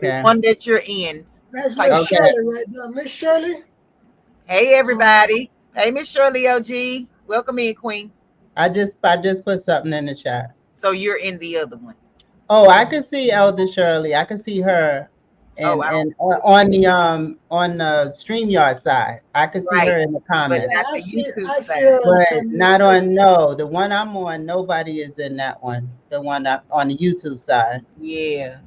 Okay. one that you're in. That's Type. Miss Okay. Shirley right there. Miss Shirley. Hey Uh, everybody. Hey Miss Shirley OG. Welcome in, Queen. I just put something in the chat. So you're in the other one. Oh, I can see Elder Shirley. I can see her, Oh, and I don't and see it. on the StreamYard side, I can see Right. her in the But yeah, comments. not the YouTube I see side. her in the But comment. not on no, the one I'm on. Nobody is in that one. The one up on the YouTube side. Yeah.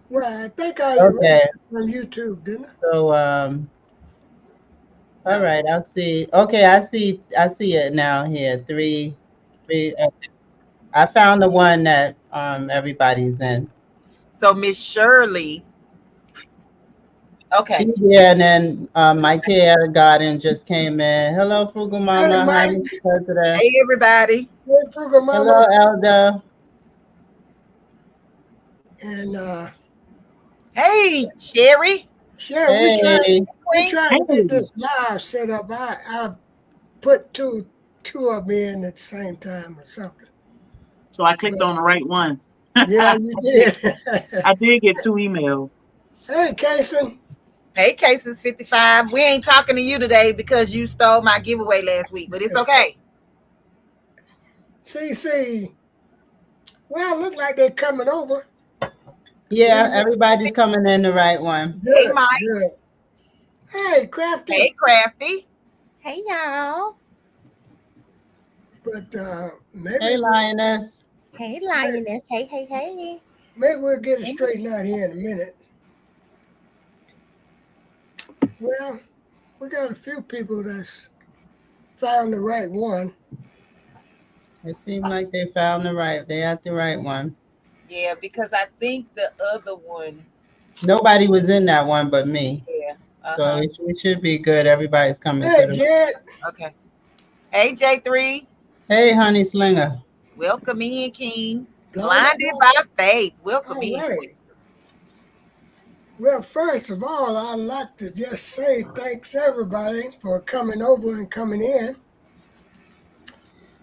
Well, I think I erased Okay. it from YouTube, didn't I? So all Okay. right. I'll see. Okay, I see it now here. Three. I found the one that everybody's in. So Miss Shirley. Okay. She's here, and then Michael Garden just came in. Hello, Frugal Hey, Mama. Hi, Mike. Mr. President. Hey everybody. Hey, Frugal Hello, Mama. Elder. And Hey Sherry. Sharon, Hey. we Queen. trying to get Hey, this live set up. I put two of me in at the same time or something. so I clicked on the right one. Yeah, I you did, did. I did get 2 emails. Hey, Kason. Hey Cases 55. We ain't talking to you today because you stole my giveaway last week, but it's okay. CC. Well, look like they're coming over. Yeah, everybody's coming in the right one. Hey Good, Mike. good. Hey, Hey Crafty. Crafty. Hey y'all. But Hey, Lioness. Hey Lioness. Hey. maybe we'll get it straightened out here in a minute. Well, we got a few people that's found the right one. It seemed like they found they at the right one. Yeah, because I think the other one. Nobody was in that one but me. Yeah. So Uh-huh. it should be good. Everybody's coming to Hey, the. Jed. Okay. Hey J3. Hey, Honey Slinger. Welcome in, King. Glad Blinded by faith. Welcome All in, Queen. right. Well, first of all, I'd like to just say thanks everybody for coming over and coming in.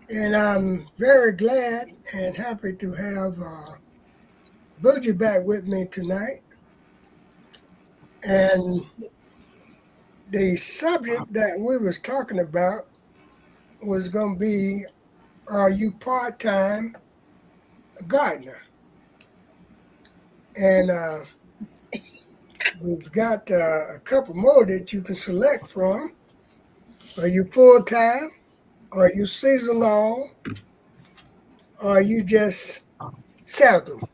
And I'm very glad and happy to have Boogie back with me tonight. And the subject that we was talking about was going to be, are you part-time gardener? And we've got a couple more that you can select from. Are you full-time? Are you seasonal? Or are you just seldom?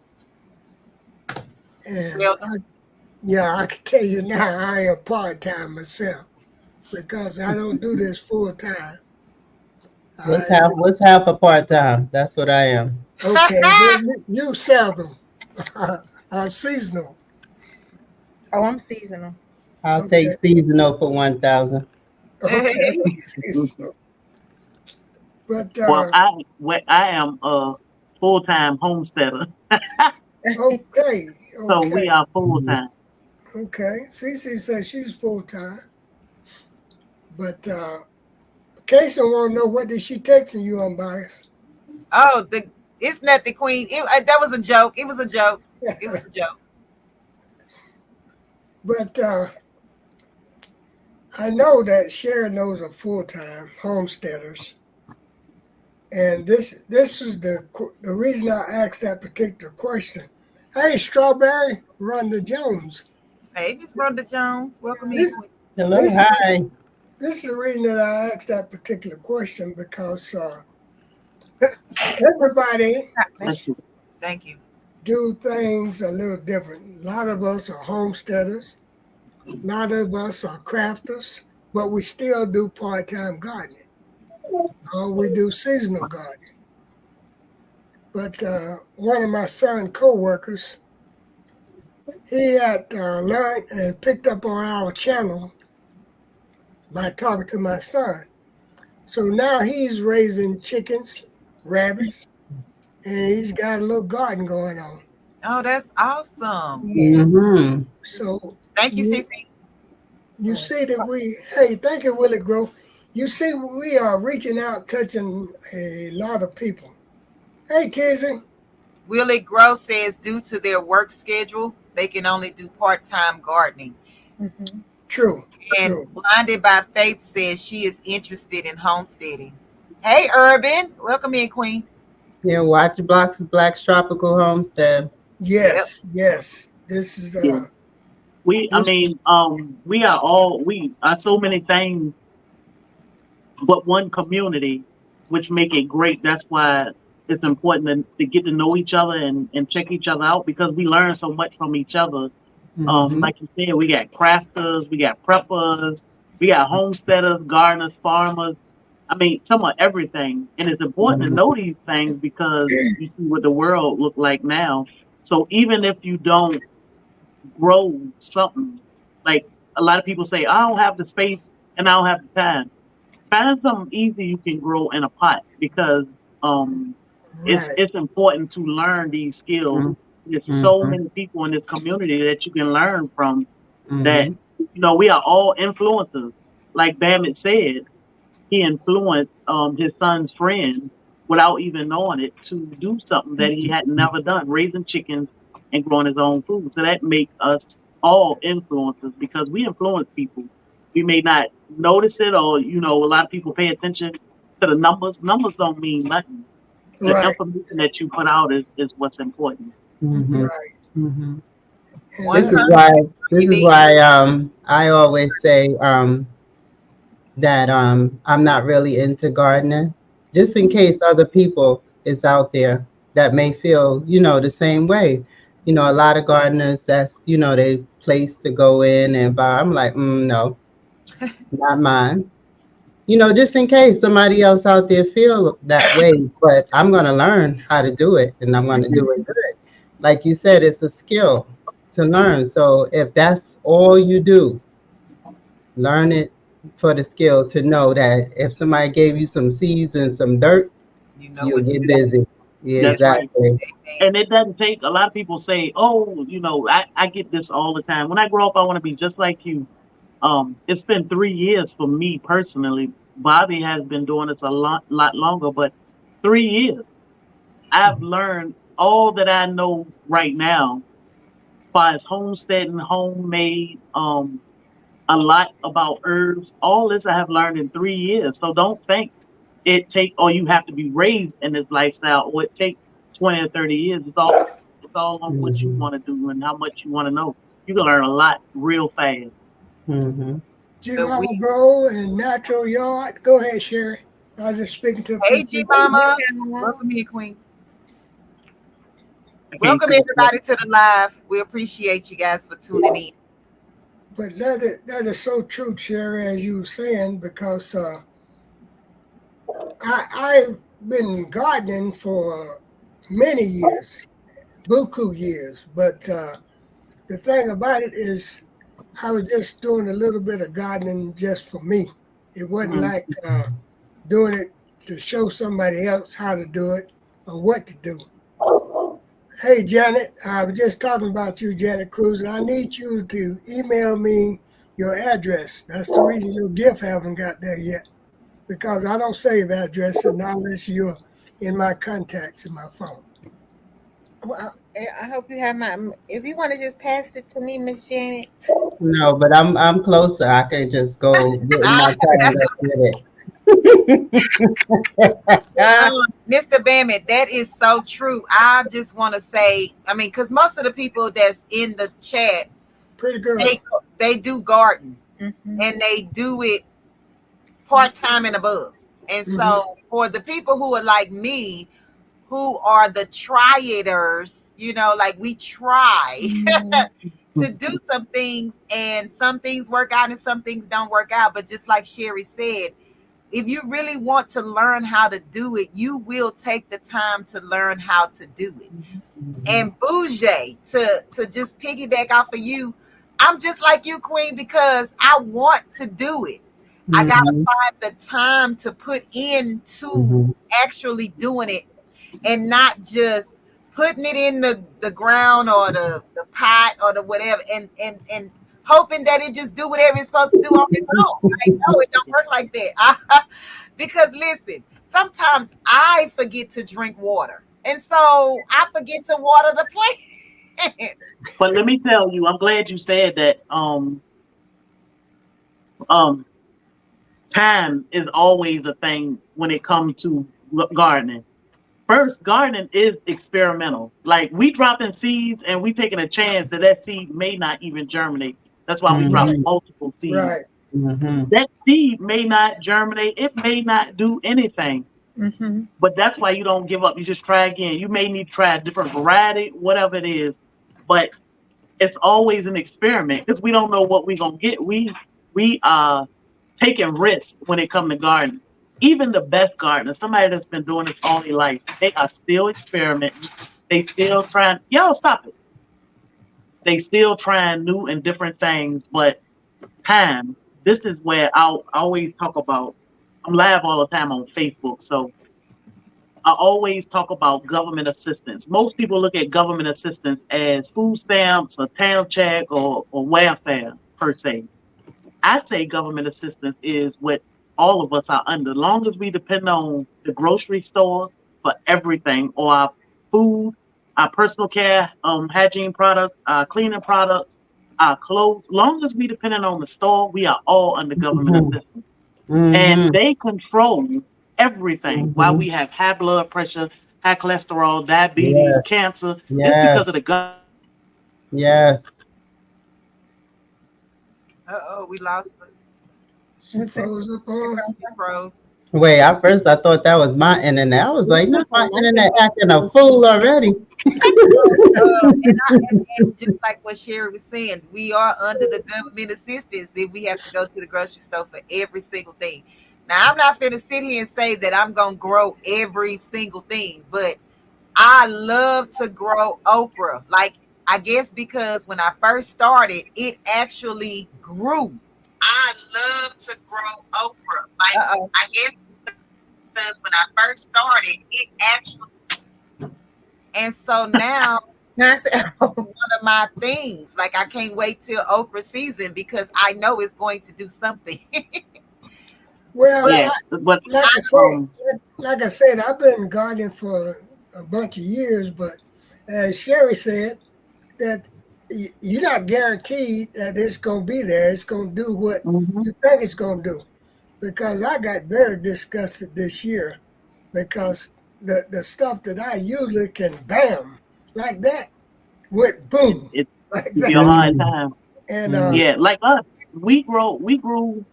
And Well, I can tell you now, I am part-time myself because I don't do this full-time. What's I, half a part time? That's what I am. okay, you seldom. Seasonal. oh, I'm seasonal. I'll take Okay, seasonal for 1,000. okay, seasonal. But I am a full-time homesteader, okay, so we okay, are full-time. okay. Cece says she's full-time, but Casey want to know what did she take from you, unbiased? Oh, it's not the Queen. That was a joke. It was a joke. It was a joke. But I know that Sharon knows of full-time homesteaders, and this is the reason I asked that particular question. Hey, Strawberry, Rhonda Jones. Hey, Miss Rhonda Jones. Welcome in, This Queen. Hello, this hi. this is the reason that I asked that particular question because everybody Bless you. Thank you. do things a little different. A lot of us are homesteaders. A lot of us are crafters, but we still do part-time gardening. Or we do seasonal gardening. But one of my son's co-workers, he had learned and picked up on our channel by talking to my son. So now he's raising chickens, rabbits, and he's got a little garden going on. Oh, that's awesome. Mm-hmm. So Thank you, you Cece. you see that hey, thank you, Willie Grove. You see we are reaching out, touching a lot of people. Hey, Tizzy. Will It Grow says due to their work schedule, they can only do part-time gardening. True. And True. Blinded by Faith says she is interested in homesteading. Hey, Urban. Welcome in, Queen. Yeah, watch Blocks of Black's Tropical Homestead. Yes. Yes. This is Yeah. We are so many things, but one community, which make it great. That's why it's important to get to know each other and check each other out, because we learn so much from each other. Mhm. Like you said, we got crafters, we got preppers, we got homesteaders, gardeners, farmers. I mean, some of everything. And it's important to know these things because you see what the world look like now. So even if you don't grow something, like a lot of people say, I don't have the space and I don't have the time. Find something easy you can grow in a pot, because right. it's important to learn these skills. Mhm. There's so many people in this community that you can learn from, that Mhm. we are all influencers. Like Babbitt said, he influenced his son's friend without even knowing it to do something that he had never done, raising chickens and growing his own food. So that makes us all influencers, because we influence people. We may not notice it, or a lot of people pay attention to the numbers. Numbers don't mean nothing. The Right. information that you put out is what's important. Mhm. Right. Mhm. And One This is person why. This you is need. why. I always say that I'm not really into gardening, just in case other people is out there that may feel the same way. A lot of gardeners, that's they place to go in and buy. I'm like, no, not mine. Just in case somebody else out there feel that way, but I'm gonna learn how to do it, and I'm gonna do it good. Like you said, it's a skill to learn. So if that's all you do, learn it for the skill, to know that if somebody gave you some seeds and some dirt, You know you'll what to get do. busy. Yeah, That's right. exactly. Amen. And it doesn't take, a lot of people say, oh, I get this all the time. When I grow up, I want to be just like you. It's been 3 years for me personally. Bobby has been doing this a lot longer, but 3 years. I've learned all that I know right now, as far as homesteading, homemade, a lot about herbs. All this I have learned in 3 years. So don't think or you have to be raised in this lifestyle, or it takes 20 or 30 years. It's all on what you Mhm. want to do and how much you want to know. You can learn a lot real fast. Mhm. G So Mama we, Grow and Natural Yard. Go ahead, Sherry. I was just speaking to a hey, few G people. Mama. Welcome in, Queen. I can't Welcome see it. everybody to the live. We appreciate you guys for tuning in. But that is so true, Sherry, as you were saying, because I've been gardening for many years, buku years. But the thing about it is, I was just doing a little bit of gardening just for me. It wasn't Mm. like doing it to show somebody else how to do it or what to do. Hey, Janet, I was just talking about you, Janet Cruz, and I need you to email me your address. That's the reason your gift haven't got there yet, because I don't save addresses unless you're in my contacts in my phone. Well, I hope you have my. If you want to just pass it to me, Miss Janet. No, but I'm closer. I can just go get in my car and go get it. Mr. Bammett, that is so true. I just want to say, I mean, because most of the people that's in the chat, Pretty girl. they do garden and they do it part-time and above. And so for the people who are like me, who are the triators, like we try to do some things, and some things work out and some things don't work out. But just like Sherry said, if you really want to learn how to do it, you will take the time to learn how to do it. And Bougie, to just piggyback off of you, I'm just like you, Queen, because I want to do it. I gotta find the time to put into actually doing it, and not just putting it in the ground or the pot or the whatever, and hoping that it just do whatever it's supposed to do on its own. I know it don't work like that. Because listen, sometimes I forget to drink water. And so I forget to water the plant. But let me tell you, I'm glad you said that. Um, time is always a thing when it comes to gardening. First, gardening is experimental. Like we dropping seeds and we taking a chance that that seed may not even germinate. That's why we drop Right, multiple seeds. right. That seed may not germinate. It may not do anything. Mm-hmm. But that's why you don't give up. You just try again. You may need to try a different variety, whatever it is. But it's always an experiment because we don't know what we're gonna get. We are taking risks when it comes to gardening. Even the best gardener, somebody that's been doing this all their life, they are still experimenting. They still trying. Y'all stop it. They still trying new and different things. But time. This is where I'll always talk about. I'm live all the time on Facebook, so I always talk about government assistance. Most people look at government assistance as food stamps or town check or welfare per se. I say government assistance is what all of us are under. As long as we depend on the grocery store for everything, or our food, our personal care, hygiene products, our cleaning products, our clothes. Long as we depending on the store, we are all under government assistance, and they control everything. Why we have high blood pressure, high cholesterol, diabetes, Yes, cancer. It's yes, because of the government. yes. Uh-oh, we lost it. She froze up on. She froze. Wait, at first I thought that was my internet. I was like, no, my internet acting a fool already. And just like what Sherry was saying, we are under the government assistance if we have to go to the grocery store for every single thing. Now, I'm not going to sit here and say that I'm going to grow every single thing, but I love to grow okra. Like, I guess because when I first started, it actually grew. I love to grow okra. Like Uh-oh. I guess because when I first started, it actually. And so now That's one of my things. Like, I can't wait till okra season because I know it's going to do something. Well, Yeah, but like I said, I've been gardening for a bunch of years, but as Sherry said, that you're not guaranteed that it's going to be there. It's going to do what mhm. you think it's going to do. Because I got very disgusted this year because the stuff that I usually can bam like that went boom It like give you a that. hard time. And Yeah, like us, we grew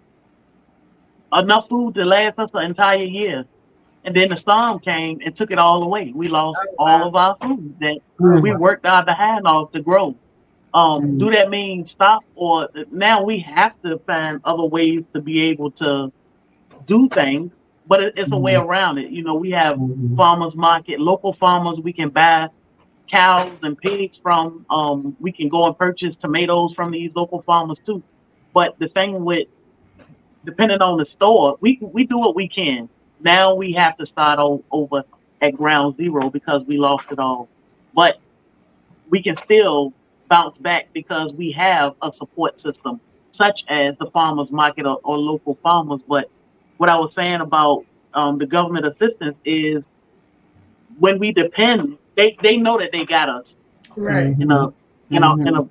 enough food to last us an entire year, and then the storm came and took it all away. We lost Oh, all wow. of our food that we Mm, worked our behind off to grow. Do that mean stop, or now we have to find other ways to be able to do things, but it's a way mm, around it. You know, we have mm, farmers market, local farmers we can buy cows and pigs from. We can go and purchase tomatoes from these local farmers too. But the thing with depending on the store, we do what we can. Now we have to start over at ground zero because we lost it all. But we can still bounce back because we have a support system, such as the farmers market or local farmers. But what I was saying about the government assistance is when we depend, they know that they got us right, in a mhm, in a mhm,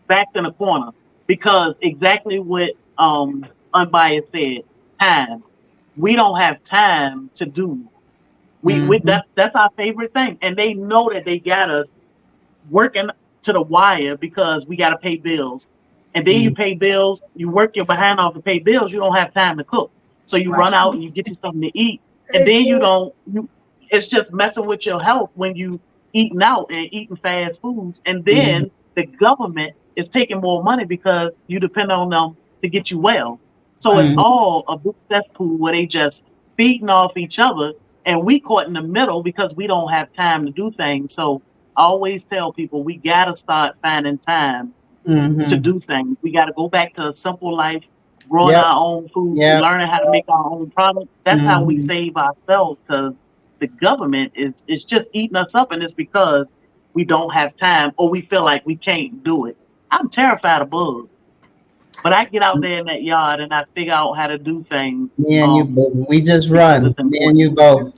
backed in a corner because exactly what unbiased said, time. We don't have time to do. We mhm, that's our favorite thing, and they know that they got us working to the wire because we got to pay bills. And then you mm, pay bills, you work your behind off to pay bills, you don't have time to cook. So you Right. run out and you get you something to eat. And hey then you Ted, don't, you, it's just messing with your health when you eating out and eating fast foods. And mhm, then the government is taking more money because you depend on them to get you well. So it's Right. mhm, all a big cesspool where they just feeding off each other and we caught in the middle because we don't have time to do things. So I always tell people we gotta start finding time to mhm. do things. We gotta go back to a simple life, growing Yep, our own food, yep. learning how to make our own products. That's how we Mhm, save ourselves because the government is just eating us up, and it's because we don't have time or we feel like we can't do it. I'm terrified of bugs. But I get out there in that yard and I figure out how to do things. Me and you both. We just run. It's Me and you both.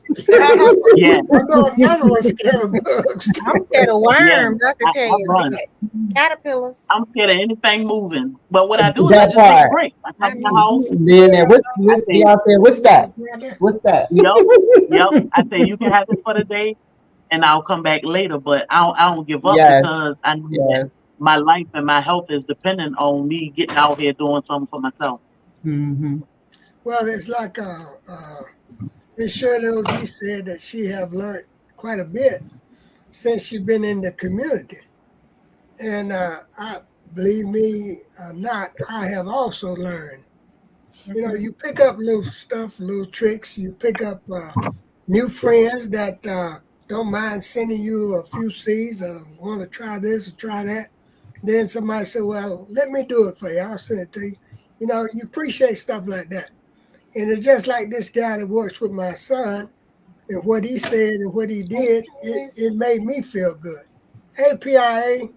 Yeah, I know another one scared of bugs. I'm scared of yeah. worms. I can I tell you run. that. Caterpillars. I'm scared of anything moving. But what I do is I That just take part. breaks. I come in the house. Then there, what's be out there? What's that? What's that? Yep. I say you can have it for the day, and I'll come back later. But I don't give up Yes. because I know Yes. that my life and my health is dependent on me getting out here doing something for myself. Mm-hmm. Well, it's like Miss Shirley O.G. said that she have learned quite a bit since she's been in the community. And I believe me or not, I have also learned. You know, you pick up little stuff, little tricks. You pick up new friends that don't mind sending you a few seeds or want to try this or try that. Then somebody said, well, let me do it for you. I'll send it to you. You know, you appreciate stuff like that. And it's just like this guy that works with my son and what he said and what he did, it made me feel good. Hey, PIA.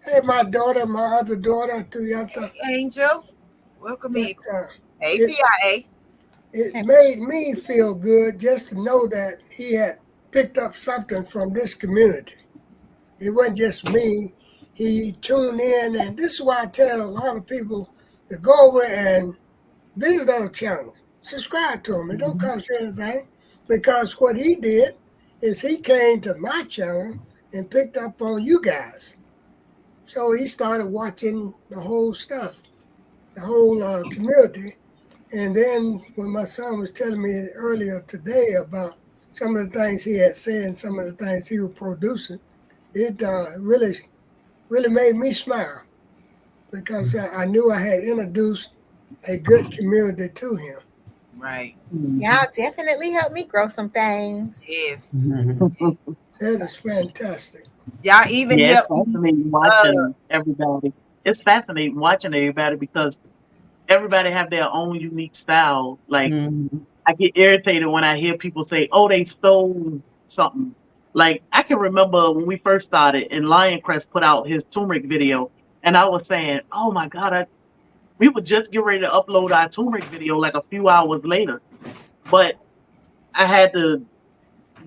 Hey, my daughter, my other daughter, Tuyata. Angel, welcome in. Hey, it- PIA. It made me feel good just to know that he had picked up something from this community. It wasn't just me. He tuned in, and this is why I tell a lot of people to go over and visit our channel. Subscribe to him. It don't cost you anything, because what he did is he came to my channel and picked up on you guys. So he started watching the whole stuff, the whole community. And then when my son was telling me earlier today about some of the things he had said and some of the things he was producing, it really made me smile, because I knew I had introduced a good community to him. Right. Y'all definitely helped me grow some things. Yes. That is fantastic. Y'all even Yeah, it's help. fascinating watching everybody. It's fascinating watching everybody because everybody have their own unique style. Like I get irritated when I hear people say, "Oh, they stole something." Like I can remember when we first started and Lioncrest put out his turmeric video, and I was saying, "Oh my God, we would just get ready to upload our turmeric video like a few hours later," but I had to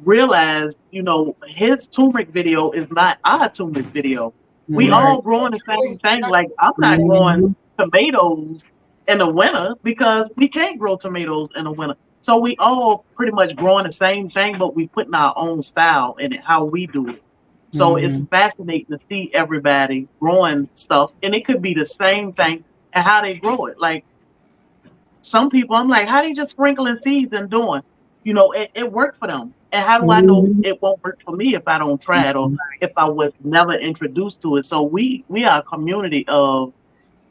realize, you know, his turmeric video is not our turmeric video. We Right. all growing the same thing. Like I'm not growing tomatoes in the winter because we can't grow tomatoes in the winter. So we all pretty much growing the same thing, but we putting our own style in it, how we do it. So it's fascinating to see everybody growing stuff, and it could be the same thing and how they grow it. Like some people, I'm like, how they just sprinkling seeds and doing? You know, it worked for them. And how do I know it won't work for me if I don't try it or if I was never introduced to it? So we are a community of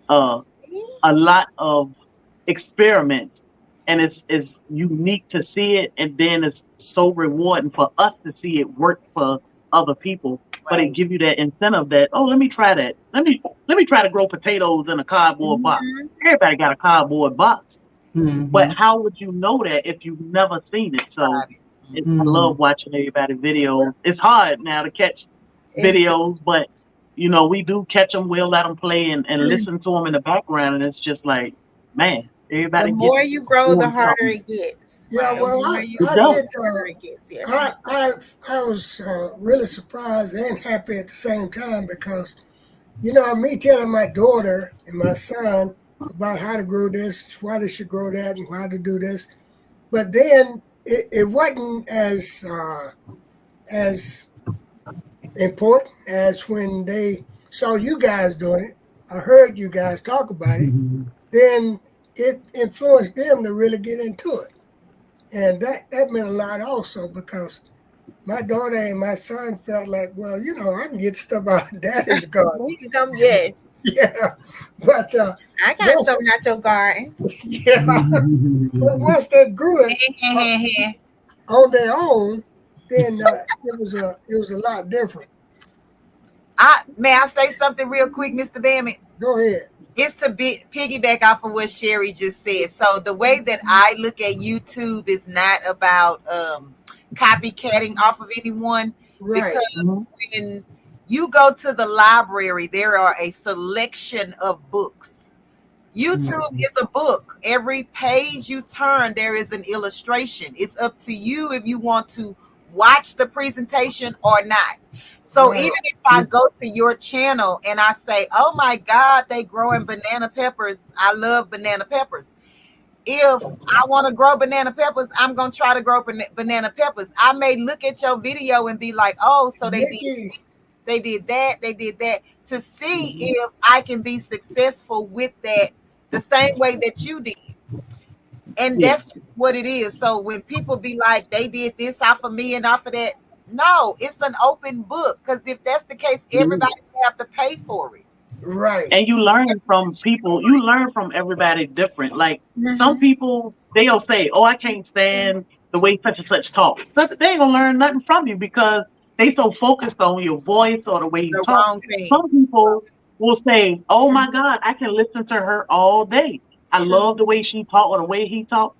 a lot of experiments, and it's unique to see it, and then it's so rewarding for us to see it work for other people. But it give you that incentive that, oh, let me try that. Let me try to grow potatoes in a cardboard box. Everybody got a cardboard box. But how would you know that if you've never seen it? So I love watching everybody videos. It's hard now to catch videos, but you know, we do catch them. We'll let them play and listen to them in the background, and it's just like, man, everybody. The more you grow, the harder it gets. Yeah, Right. well, The more I you did. grow, the harder it gets. Yeah. I was really surprised and happy at the same time, because, you know, me telling my daughter and my son about how to grow this, why they should grow that, and how to do this, but then it wasn't as important as when they saw you guys doing it. I heard you guys talk about it. Then it influenced them to really get into it. And that meant a lot also, because my daughter and my son felt like, well, you know, I can get stuff out of daddy's garden. We can come, yes. Yeah. But I got something out your garden. yeah. But once they grew it on their own, then it was a lot different. May I say something real quick, Mr. Bammett? Go ahead. It's to piggyback off of what Sherry just said. So the way that I look at YouTube is not about copycatting off of anyone, Right. because when you go to the library, there are a selection of books YouTube is a book. Every page you turn, there is an illustration. It's up to you if you want to watch the presentation or not. So even if I go to your channel and I say, oh my God, they growing banana peppers. I love banana peppers. If I want to grow banana peppers, I'm going to try to grow banana peppers. I may look at your video and be like, oh, so they did that to see if I can be successful with that the same way that you did. And that's what it is. So when people be like, they did this off of me and off of that, no, it's an open book. Because if that's the case, everybody have to pay for it. Right. And you learn from people. You learn from everybody different. Like some people, they'll say, "Oh, I can't stand the way such and such talk." So they ain't gonna learn nothing from you because they so focused on your voice or the way you talk. Some people will say, "Oh my God, I can listen to her all day. I love the way she talk or the way he talk,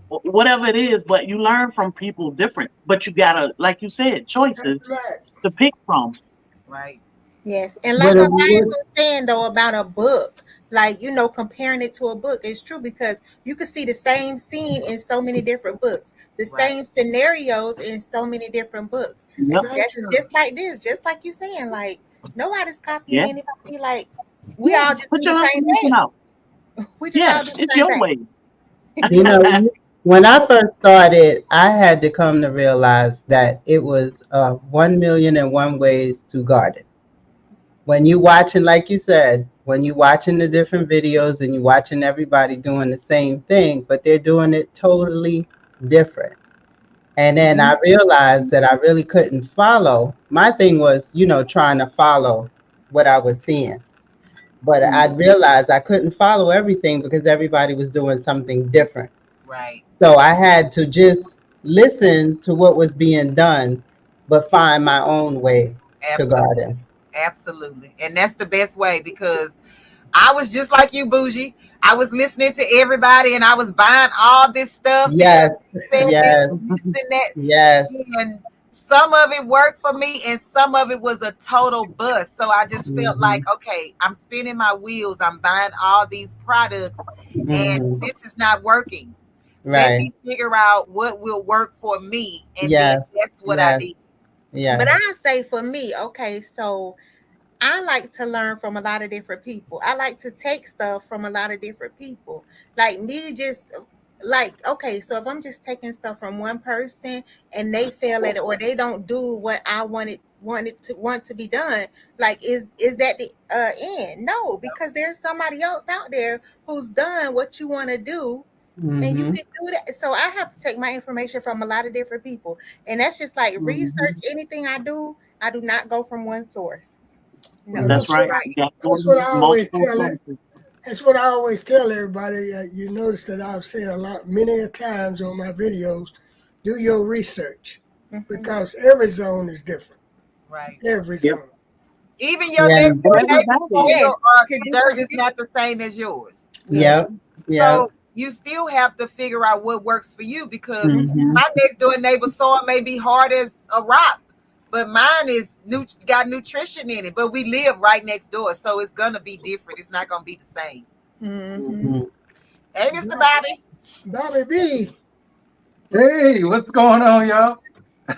whatever it is." But you learn from people different. But you gotta, like you said, choices to pick from. Right. Yes, and like Elias was saying though about a book, like comparing it to a book, it's true because you can see the same scene in so many different books, the same scenarios in so many different books. That's just like this, just like you saying, like nobody's copying anybody. Like we all just do the same thing. We just all do the it's same your thing. way. When I first started, I had to come to realize that it was 1,000,001 ways to garden. When you watching, like you said, when you watching the different videos and you watching everybody doing the same thing, but they're doing it totally different. And then I realized that I really couldn't follow. My thing was, trying to follow what I was seeing. But I realized I couldn't follow everything because everybody was doing something different. Right. So I had to just listen to what was being done, but find my own way to garden. Absolutely. And that's the best way because I was just like you, Bougie. I was listening to everybody and I was buying all this stuff. Yes. This and that. Yes. And some of it worked for me and some of it was a total bust. So I just felt like, okay, I'm spinning my wheels. I'm buying all these products and this is not working. Right. Let me figure out what will work for me. And then that's what I did. Yeah. But I say for me, okay, so I like to learn from a lot of different people. I like to take stuff from a lot of different people. Like me just like, okay, so if I'm just taking stuff from one person and they fail at it or they don't do what I want to be done, like is that the end? No, because there's somebody else out there who's done what you want to do. And you can do that. So I have to take my information from a lot of different people. And that's just like research anything I do not go from one source. No, that's right. That's what I always tell. That's what I always tell everybody. You notice that I've said many a times on my videos, do your research because every zone is different. Right. Every zone. Even your next door neighbor dirt is not the same as yours. Yep. So you still have to figure out what works for you because my next door neighbor's soil may be hard as a rock, but mine is got nutrition in it. But we live right next door, so it's gonna be different. It's not gonna be the same. Hey, Mr. Bobby. Bobby B. Hey, what's going on, y'all? I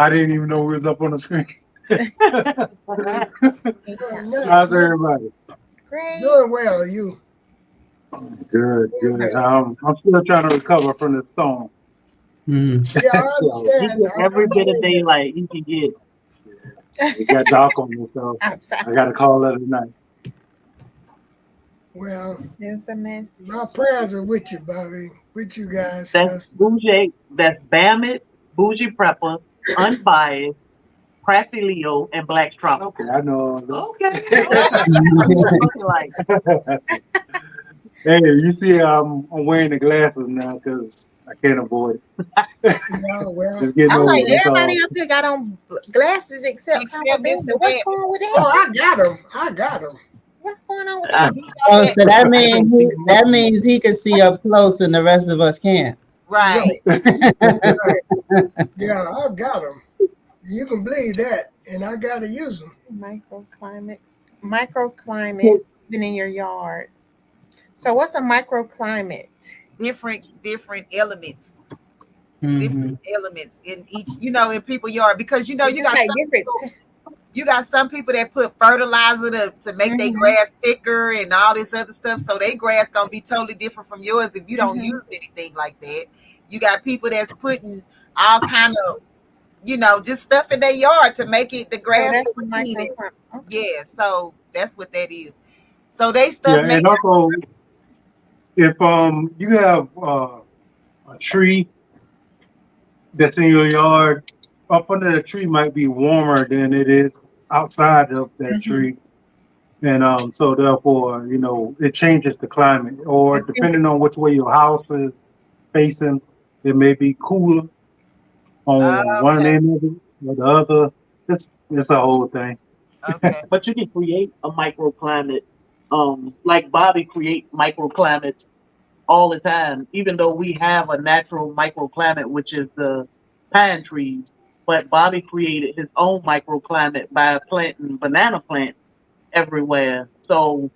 didn't even know we was up on the screen. How's everybody? Great. Doing well, you. Good. I'm still trying to recover from this storm. Yeah, I understand. Every bit of daylight he can get. It got dark on me, so I got to call it a night. Well, it's a mess. My prayers are with you, Bobby. With you guys. That's Bougie. That's Bamit, Bougie Prepper, Unbiased, Crafty Leo, and Black Tropical. Okay, I know. Okay. Hey, you see, I'm wearing the glasses now because I can't avoid it. Well, I'm like everybody up here got on glasses except Papa Bender. What's going on with that? Oh, I got them. What's going on with that? Oh, so that means he can see up close and the rest of us can't. Right. Yeah, I got them. You can believe that, and I gotta use them. Microclimates even in your yard. So what's a microclimate? different elements. Mhm. Different elements in each, in people's yard, because you Just got like some different. people, some people that put fertilizer to make their Mhm. grass thicker and all this other stuff. So their grass gonna be totally different from yours if you don't Mhm. use anything like that. You got people that's putting all kind of, just stuff in their yard to make it the So grass that's a look green. microclimate. Okay. Yeah, so that's what that is. So they Yeah, stuff may and also if you have a tree that's in your yard, up under the tree might be warmer than it is outside of that Mhm. tree. And so therefore, it changes the climate. Or The depending on which way your house is facing, it may be cooler on one okay, end of it or the other. It's a whole thing. okay. But you can create a microclimate. Like Bobby create microclimates all the time, even though we have a natural microclimate, which is the pine trees. But Bobby created his own microclimate by planting banana plants everywhere. So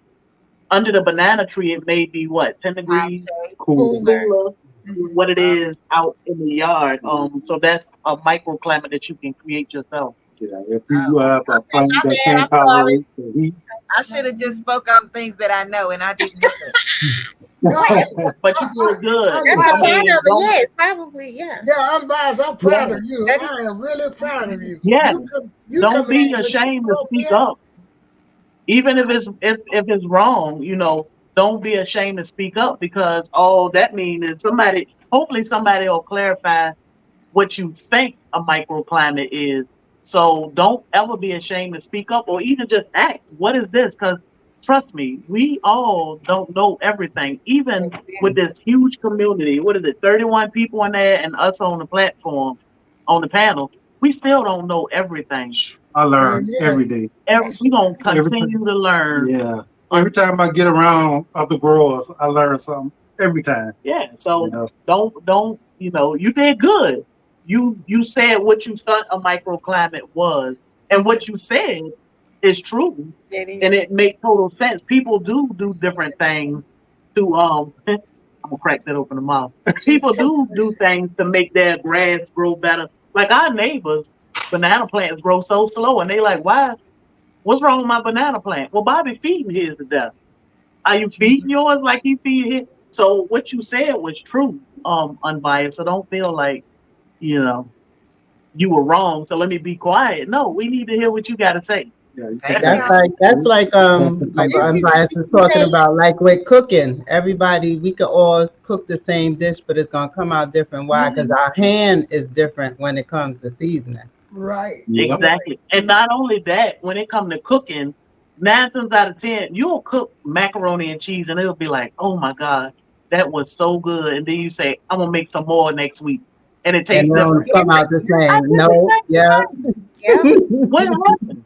under the banana tree, it may be what, 10 High degrees shade. Cool. Cooler. cooler Mhm. than what it is out in the yard. So that's a microclimate that you can create yourself. Yeah, if Oh, you have a okay, plant my that bad. can't I'm sorry. tolerate the heat, I should have just spoke on things that I know, and I didn't know that. No, But you did good. I That's just a I want, part mean, of it. don't, Yes, probably. Yeah. yeah, I'm biased. I'm yeah, proud of you. That is. I am really proud of you. yeah. You Don't coming be in with some ashamed to stuff speak here. up. Even if it's wrong, don't be ashamed to speak up, because all that means is hopefully somebody will clarify what you think a microclimate is. So don't ever be ashamed to speak up, or even just ask, what is this? Because trust me, we all don't know everything. Even with this huge community, what is it, 31 people in there and us on the platform, on the panel, we still don't know everything. I learn every Amen. day. That's We gonna right. Every time, continue to learn. yeah. Every time I get around other growers, I learn something every time. Yeah. You So know. don't you did good. You said what you thought a microclimate was, and what you said is true, It and is. it makes total sense. People do different things to I'm gonna crack that open tomorrow. People do things to make their grass grow better. Like our neighbors, banana plants grow so slow, and they like, why? What's wrong with my banana plant? Well, Bobby feeding his to death. Are you feeding yours like he feed his? So what you said was true, unbiased. So don't feel like, you know, you were wrong. So let me be quiet. No, we need to hear what you got to say. Yeah, you Thank can't. you. That's like You, Unbiased is you talking say about, like with cooking. Everybody, we could all cook the same dish, but it's gonna come out different. Why? Because our hand is different when it comes to seasoning. Right. Yep. Exactly. And not only that, when it comes to cooking, 9 times out of 10, you'll cook macaroni and cheese and it'll be like, oh my God, that was so good. And then you say, I'm gonna make some more next week. And it And tastes they don't different. come out the I same. did the No, yeah. same thing. yeah. What happened?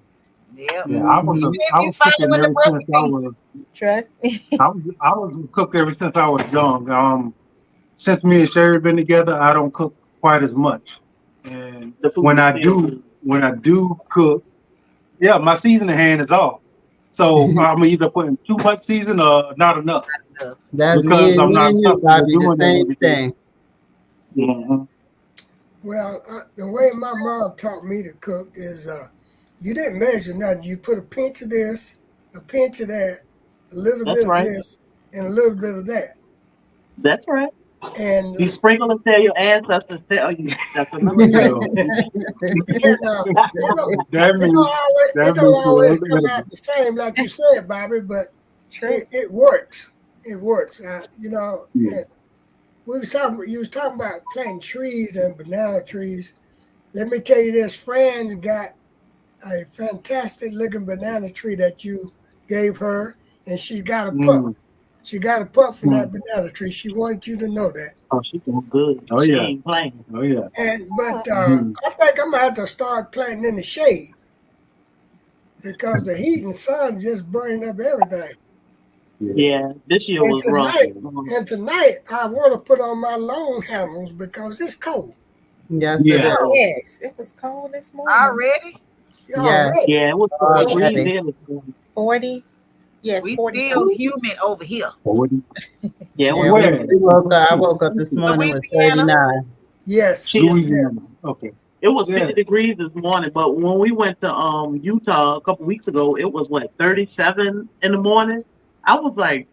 Yep. Yeah, Mhm. If I you was cooking following the ever since I recipe, was Trust me. I was a cook ever since I was young. Since me and Sherry been together, I don't cook quite as much. And The food is still good. when I do cook, yeah, my seasoning hand is off. So I'm either putting too much season or not enough stuff. That's because I'm me not and you, accustomed to Bobby. The doing that same every day. thing. Mhm. Well, the way my mom taught me to cook is you didn't measure nothing. You put a pinch of this, a pinch of that, a little That's bit of right. this, and a little bit of that. That's right. And You sprinkle and tell your ancestors tell you. That's Yeah. another thing. it don't, That it means don't always come out the same like you said, Bobby, but True. it works. It works. Yeah. And you was talking about planting trees and banana trees. Let me tell you this, Fran's got a fantastic looking banana tree that you gave her, and she got a pup. Mm. She got a pup from that Mm. banana tree. She wanted you to know that. Oh, she doing good. Oh, She yeah. ain't playing. Oh yeah. But Mhm. I think I'm gonna have to start planting in the shade because the heat and sun just burning up everything. Yeah, this year And was rough. tonight I want to put on my long handles because it's cold. Yes, it Yeah. is. Oh, yes, it was cold this morning. Already? Y'all Yes. ready? Yeah, it was 40 degrees Already. there this morning. 40. Yes, We 40 still something. human over here. 40. Yeah, it was Yeah, Where? humid. I woke up this morning with Louisiana. 39. Yes. Shit, Louisiana. Okay. it was Yeah. 50 degrees this morning, but when we went to Utah a couple weeks ago, it was what 37 in the morning. I was like,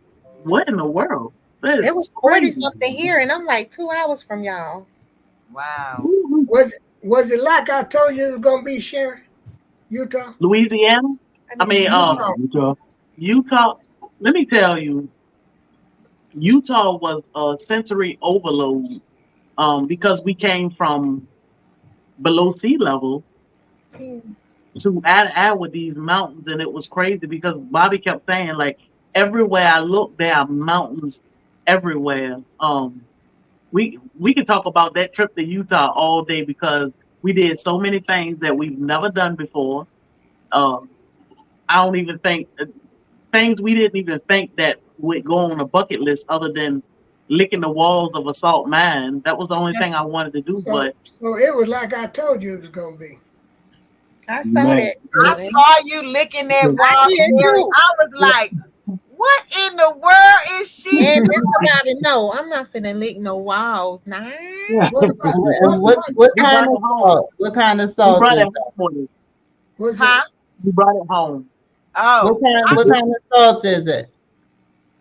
what in the world? That is It was 40 crazy. something here, and I'm like 2 hours from y'all. Wow. Was it like I told you it was gonna be, Sharon? Utah? Louisiana. I mean, Utah. Utah. Utah. Let me tell you, Utah was a sensory overload because we came from below sea level to add with these mountains, and it was crazy because Bobby kept saying like everywhere I look, there are mountains everywhere. We could talk about that trip to Utah all day because we did so many things that we've never done before. Um, I don't even think things we didn't even think that would go on a bucket list other than licking the walls of a salt mine. That was the only thing I wanted to do. So, But so it was like I told you it was gonna be. I saw Man. that. I Too. saw you licking that I wall, did Mary. too. I was like, what in the world is she And doing? Mr. Bobby, no, I'm not finna lick no walls. Nah. What about And what we kind brought of it home. salt? What kind of We salt brought is it that? home with us. was Huh? We brought it home. Oh, What kind of salt is it?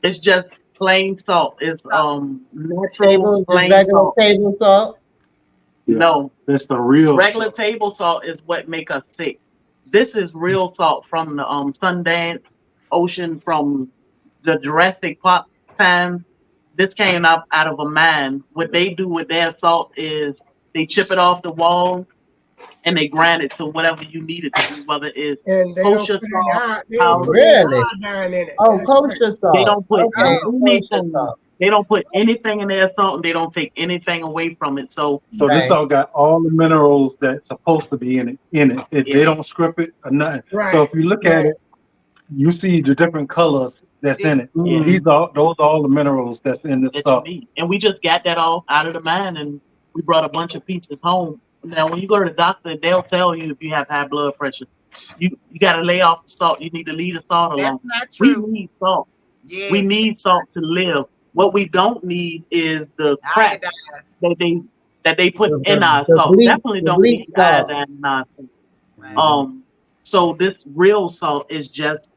It's just plain salt. It's natural Just plain regular salt. table salt? Yeah. No, That's the real. regular table salt is what make us sick. This is real salt from the Sundance Ocean from the Jurassic Park times. This came out of a mine. What they do with their salt is they chip it off the wall and they grind it to whatever you need it to be, whether it's and they don't kosher put any salt, they don't put powder. any Really? iodine in it. Oh, That's right. kosher They salt. don't put Okay, Oh. kosher anything. salt. They don't put anything in their salt, and they don't take anything away from it. So So this Right. salt got all the minerals that's supposed to be in it. If Yeah. they don't script it or nothing. Right. So if you look at Right. it, you see the different colors that's in it. Yeah. Those are all the minerals that's in this that you salt. need. And we just got that all out of the mine, and we brought a bunch of pieces home. Now, when you go to the doctor, they'll tell you if you have high blood pressure, you got to lay off the salt. You need to leave the salt that's alone. not We true. need salt. Yes. We need salt to live. What we don't need is the crap Iodine. that they put The, in our the salt. bleach, Definitely the don't bleach need salt. iodine in our salt. Right. So this real salt is just,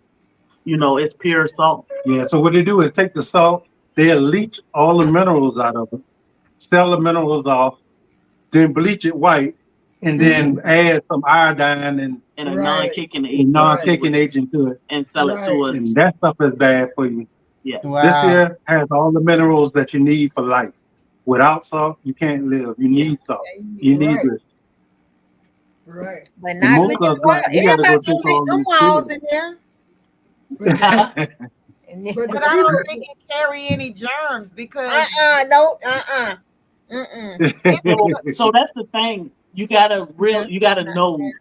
it's pure salt. Yeah. So what they do is take the salt, they'll leach all the minerals out of it, sell the minerals off, then bleach it white, and then add some iodine and And a Right. non-kicking agent non-kicking agent to it. and sell it to Right. us. And that stuff is bad for you. Yeah. This Wow. here has all the minerals that you need for life. Without salt, you can't live. You need salt. You need Right. this. Right. But And not most licking of us the wall. got, we got to Everybody go don't take all lick them these walls pills. in there. But the, And but But the I people, don't think it carry any germs because no, So that's the thing. You gotta know.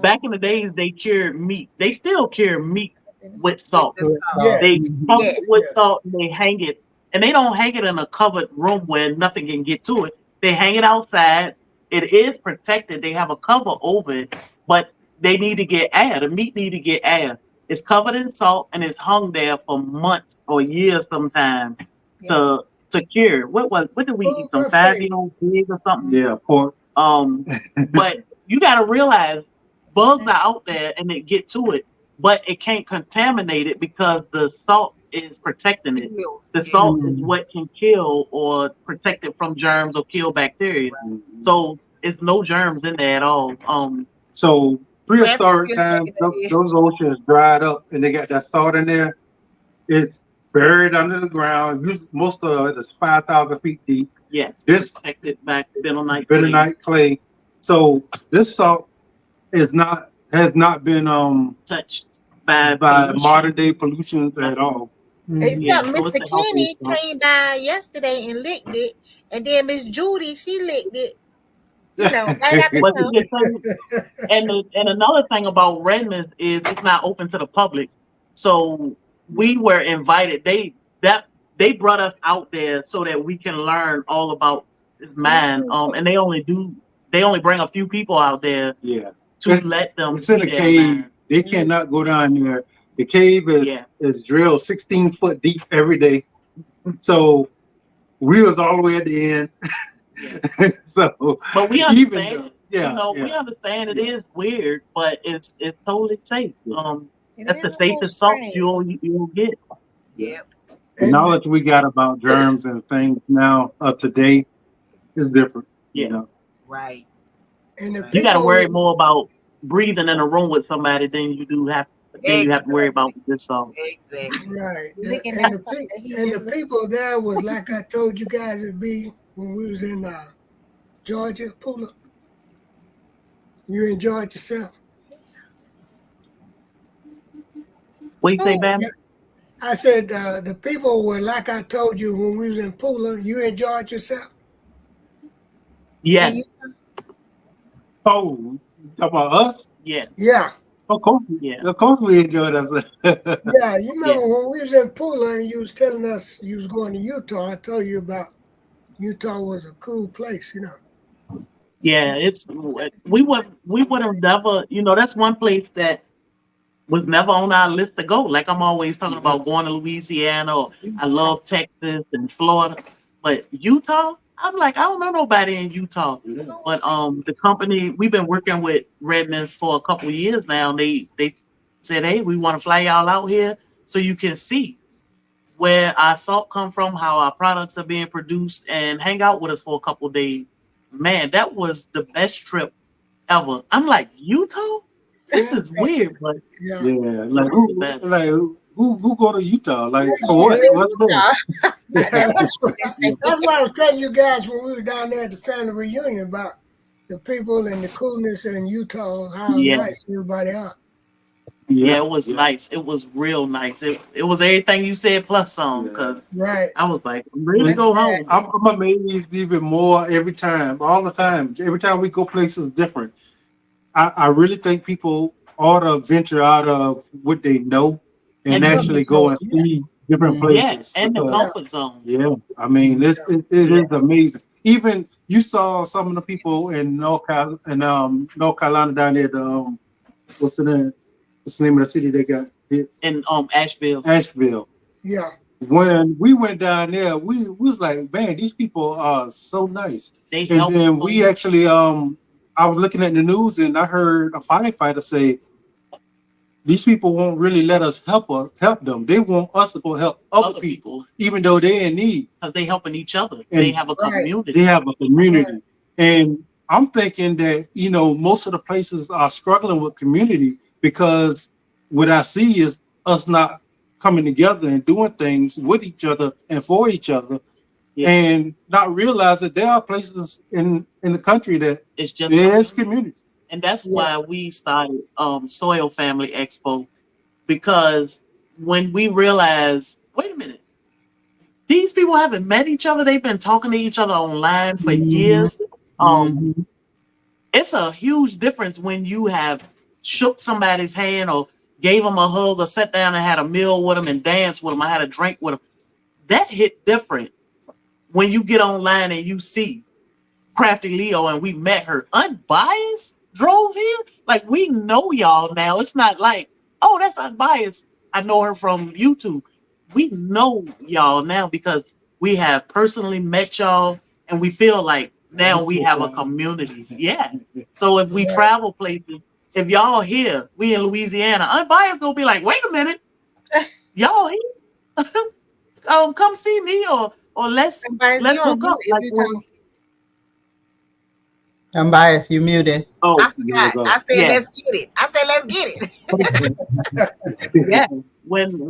Back in the days, they cured meat. They still cure meat with salt. with the yeah, They pump Yes. it with Yes. salt and they hang it. And they don't hang it in a covered room where nothing can get to it. They hang it outside. It is protected. They have a cover over it, but they need to get air. The meat need to get air. It's covered in salt and it's hung there for months or years sometimes to cure. What did we eat? Some Buffet. 5-year-old pig or something? Yeah, pork. But you gotta realize bugs are out there and they get to it, but it can't contaminate it because the salt is protecting it. pills. The Yeah. salt is what can kill or protect it from germs or kill bacteria. So it's no germs in there at all. So prehistoric Grandpa's times, shaking her head. those oceans dried up and they got that salt in there. It's buried under the ground. Most of it is 5,000 feet deep. Yes, This protected back bentonite. bentonite clay. So this salt has not been touched by pollution. modern day pollutions at all. Except Yeah, so Mr. it's a healthy Kenny salt. came by yesterday and licked it, and then Miss Judy, she licked it, right after But him. the thing, and another thing about Redmond is it's not open to the public. So we were invited. They brought us out there so that we can learn all about this mine. And they only do they only bring a few people out there Yeah. to let them It's in see a their cave. land. They cannot go down there. The cave Yeah. is drilled 16 foot deep every day. So we was all the way at the end. Yeah. So But we even understand. though, yeah, We yeah, understand it yeah. is weird, but it's totally safe. Yeah. It That's the is a little safest salt strange. you'll get. Yep. The And knowledge we got about germs and things now up to date is different. You Yeah. know. Right. and the Right. You got to people, worry more about breathing in a room with somebody than you have to worry about with this salt. Exactly. right? Licking And that stuff that he and the just people there was like I told you guys it'd be when we was in Georgia, Pula. You enjoyed yourself. What you say, Oh, Bam? Yeah. I said the people were like I told you when we was in Pula. You enjoyed yourself. Yeah, and you Oh, talk about us? yeah, Yeah, yeah, Of course we enjoyed us. yeah. You yeah, remember when we was in Pula and you was telling us you was going to Utah? I told you about Utah was a cool place. You know. yeah. We would have never, that's one place that was never on our list to go. Like I'm always talking about going to Louisiana, or I love Texas and Florida, but Utah, I'm like, I don't know nobody in Utah. But the company we've been working with Redmonds for a couple of years now. They said, hey, we want to fly y'all out here so you can see where our salt come from, how our products are being produced, and hang out with us for a couple of days. Man, that was the best trip ever. I'm like, Utah? This is weird, but Yeah. Yeah, it's like one of the best. who go to Utah? Like Yeah, for what? yeah. What's there? That's what I was telling you guys when we were down there at the family reunion about the people and the coolness in Utah, how Yeah. nice everybody are. Yeah, it was nice. It was real nice. It was everything you said plus some. Yeah. Because Right. I was like, I'm ready to go home. I'm amazed even more every time, all the time. Every time we go places different. I really think people ought to venture out of what they know and And actually go and Yeah. see different Yeah, places. and the because- comfort zones. Yeah, I mean, it is amazing. Even you saw some of the people in North Carolina down there. What's the name? What's the name of the city they got? In Asheville. Asheville. Yeah. When we went down there, we was like, man, these people are so nice. They And help. then we actually, I was looking at the news and I heard a firefighter say, these people won't really let us help them. They want us to go help other people, even though they're in need. Because they helping each other. And- They have a Right. community. They have a community. And I'm thinking that, most of the places are struggling with community because what I see is us not coming together and doing things with each other and for each other. Yeah. And not realize that there are places in the country that It's just there's communities. And that's why we started Soil Family Expo, because when we realized, wait a minute, these people haven't met each other. They've been talking to each other online for years. It's a huge difference when you have shook somebody's hand or gave them a hug or sat down and had a meal with them and danced with them. I had a drink with them. That hit different when you get online and you see Crafty Leo and we met her unbiased, drove here. Like, we know y'all now. It's not like, oh, that's unbiased. I know her from YouTube. We know y'all now because we have personally met y'all and we feel like now we have a community. Yeah. So if we travel places, if y'all here, we in Louisiana, unbiased gonna be like, wait a minute, y'all here? Come see me or let's hook up. Like, I'm biased. You muted. Oh, I forgot. I said, Yeah. let's get it. I said, let's get it. yeah. When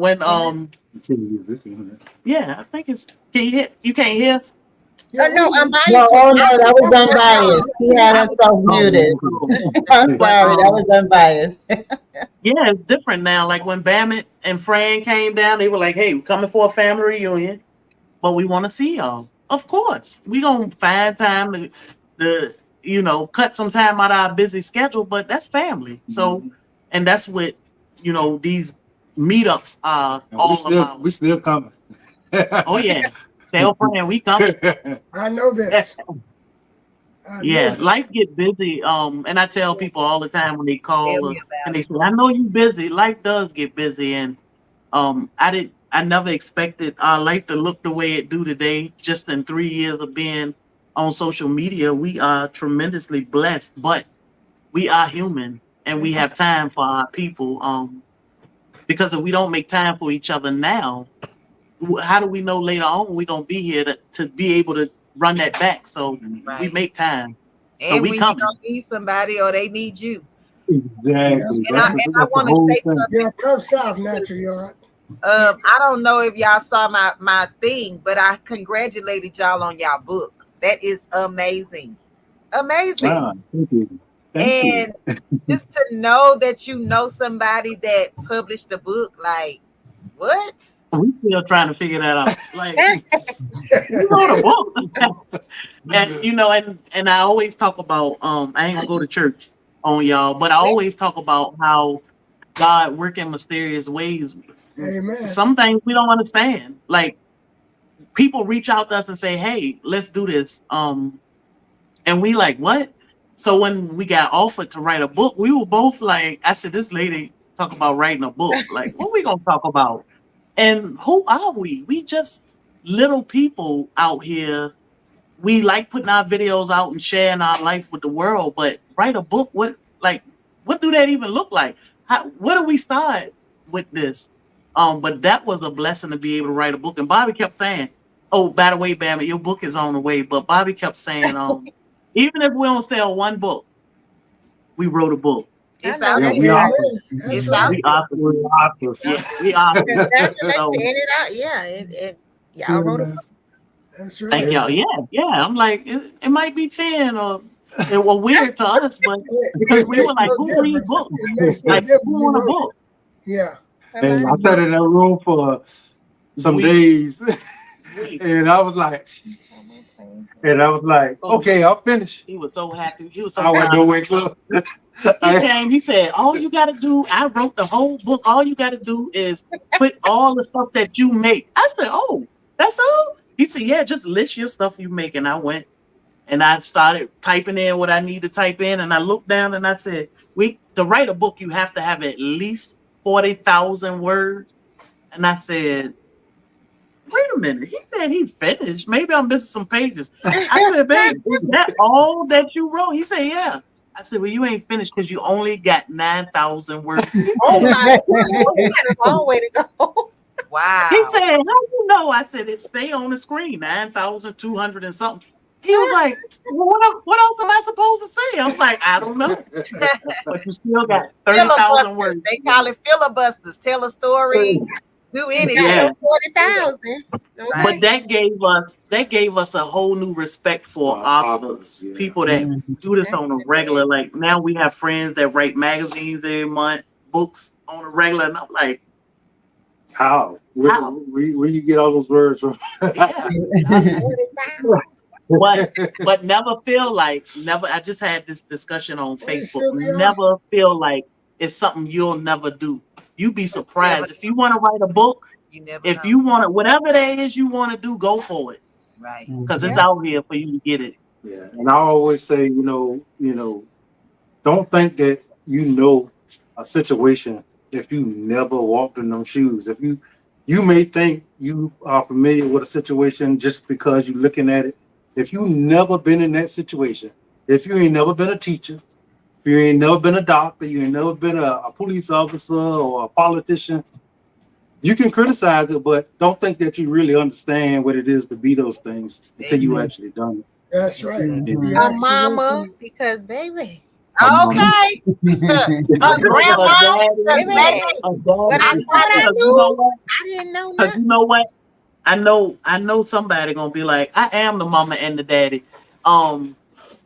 yeah, I think it's you can't hear us? no, unbiased. No, oh no, that was unbiased. He had himself muted. I'm sorry, that was unbiased. Yeah, it's different now. Like when Bam and Fran came down, they were like, hey, we're coming for a family reunion, but we want to see y'all. Of course. We gonna find time to cut some time out of our busy schedule, but that's family. So, and that's what, these meetups are all about. We still coming. Oh yeah. Tell Fran we coming. I know this. I Yeah, know. life get busy. And I tell people all the time when they Tell call me and about they it. say, "I know you busy." Life does get busy, and I never expected our life to look the way it do today. Just in 3 years of being on social media, we are tremendously blessed, but we are human, and we have time for our people. Because if we don't make time for each other now, how do we know later on we're gonna be here to be able to run that back? So we Right. make time. So And we when you coming. don't need somebody or they need you. Exactly. And I That's the want to whole say thing. something. Yeah, come south, Natural Yard. I don't know if y'all saw my thing, but I congratulated y'all on y'all book. That is amazing. Amazing. Ah, thank you. Thank you. And just to know that you know somebody that published a book, like what? We still trying to figure that out. Like you wrote a book. And and I always talk about I ain't gonna go to church on y'all, but I always talk about how God work in mysterious ways. Amen. Some things we don't understand. Like people reach out to us and say, "Hey, let's do this." And we like, "What?" So when we got offered to write a book, we were both like, I said, "This lady talk about writing a book. Like, what we gonna talk about?" And who are we? We just little people out here. We like putting our videos out and sharing our life with the world, but write a book, what do that even look like? Where do we start with this? But that was a blessing to be able to write a book. And Bobby kept saying, "Oh, by the way, Bama, your book is on the way." But Bobby kept saying, even if we don't sell one book, we wrote a book. It's know out Yeah, that's we there. are. right. That's It's right. out We there. are. We're authors. Yeah, we are. Congratulations. So And it out. Yeah. Y'all wrote a book. That's thank right. y'all. Yeah, yeah. I'm like, it might be thin or it was weird to us, but because It we were makes like, no who read difference. books? It makes no Like, difference. who You want a wrote it. book? Yeah. And I sat in that room for some Weeks. days, Weeks. and I was like, okay, I'll finish. He was so happy. He was so I went proud. to wake up. He came. He said, "All you got to do." I wrote the whole book. All you got to do is put all the stuff that you make. I said, "Oh, that's all." He said, "Yeah, just list your stuff you make." And I went and I started typing in what I need to type in. And I looked down and I said, "We to write a book, you have to have at least 40,000 words." And I said, "Wait a minute." He said he finished. Maybe I'm missing some pages. I said, "Babe, is that all that you wrote?" He said, "Yeah." I said, "Well, you ain't finished because you only got 9,000 words." He Oh said, my God. We got a long way to go. he Wow. said, "How you know?" I said, "It stay on the screen, 9,200 and something." He was like, "Well, what else am I supposed to say?" I'm like, "I don't know." But you still got 30,000 Filibusters. words. They call it filibusters. Tell a story. Do You got anything. Yeah. your 40,000. But Okay. that gave us a whole new respect for authors, Yeah. people that do this on a regular. Like now we have friends that write magazines every month, books on a regular, and I'm like, How? How? Where you get all those words from? yeah. 40,000. But never. I just had this discussion on Hey, Facebook. Sylvia. Never feel like it's something you'll never do. You be surprised if you want to write a book. You never If know. you want to, whatever that is you want to do, go for it Right. because it's out here for you to get it. Yeah, and I always say, don't think that you know a situation if you never walked in them shoes. If you may think you are familiar with a situation just because you're looking at it. If you never been in that situation, if you ain't never been a teacher, if you ain't never been a doctor, you ain't never been a police officer or a politician, you can criticize it, but don't think that you really understand what it is to be those things until you actually done it. That's right. Mhm. You A actually mama, listen. because baby, Okay. A grandma. baby, Baby. what I I'm thought I Because you knew, know what? I didn't know Because you nothing. know what? I know somebody gonna be like, I am the mama and the daddy. So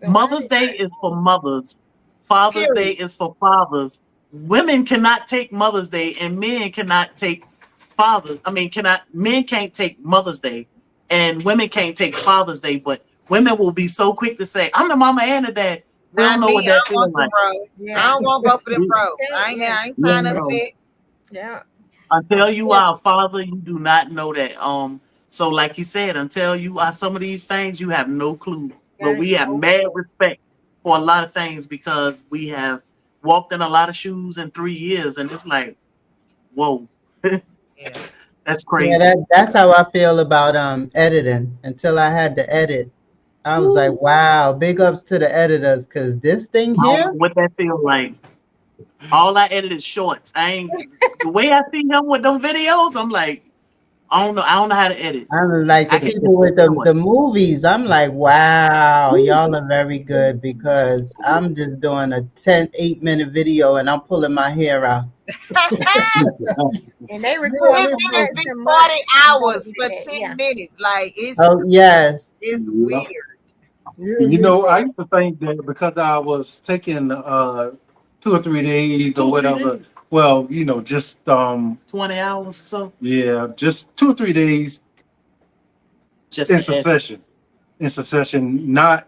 Mother's Day is for mothers. Father's Day Period. is for fathers. Women cannot take Mother's Day, and men cannot take fathers. I mean, men can't take Mother's Day, and women can't take Father's Day. But women will be so quick to say, "I'm the mama and the dad." We don't Not know me. what I that don't want feels them like. bros. I yeah, don't want both of them bros. yeah, I ain't signed up for that. yeah. Until you Yeah. are a father, you do not know that. So like he said, until you are some of these things, you have no clue but we have mad respect for a lot of things because we have walked in a lot of shoes in 3 years, and it's like, whoa, Yeah. that's Yeah, crazy. that's how I feel about editing. Until I had to edit, I was like, wow, big ups to the editors, because this thing here, What that feel like? All I edit is shorts. I ain't the way I see him with them videos. I'm like, I don't know. I don't know how to edit. I'm like the I can people with the movies. I'm like, wow, y'all are very good, because I'm just doing a 8-minute video and I'm pulling my hair out. And they record It so may much be and 40 much. hours for Yeah. 10 minutes. Like Oh yes. it's Yeah. weird. You know, I used to think that because I was taking 2 or 3 days 2 or or 3 whatever. days. Well, you know, just 20 hours or so. yeah, just 2 or 3 days Just in to edit. succession. In succession, not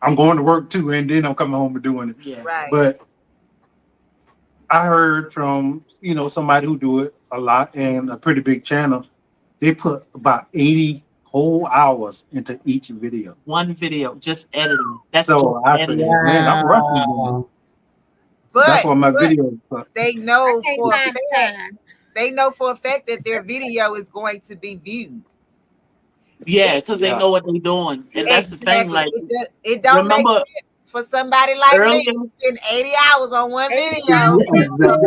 I'm going to work too, and then I'm coming home and doing it. Yeah. Right. But I heard from somebody who do it a lot and a pretty big channel. They put about 80 whole hours into each video. One video, just editing. That's So just I said, editing. man, I'm rushing. Wow. That's But why my video. they I know can't for a find the fact, time. they know for a fact that their video is going to be viewed. Yeah, because they Yeah. know what they're doing, and that's the thing. Like, it don't make remember sense for somebody like earlier. me to spend 80 hours on one 80 video. hours.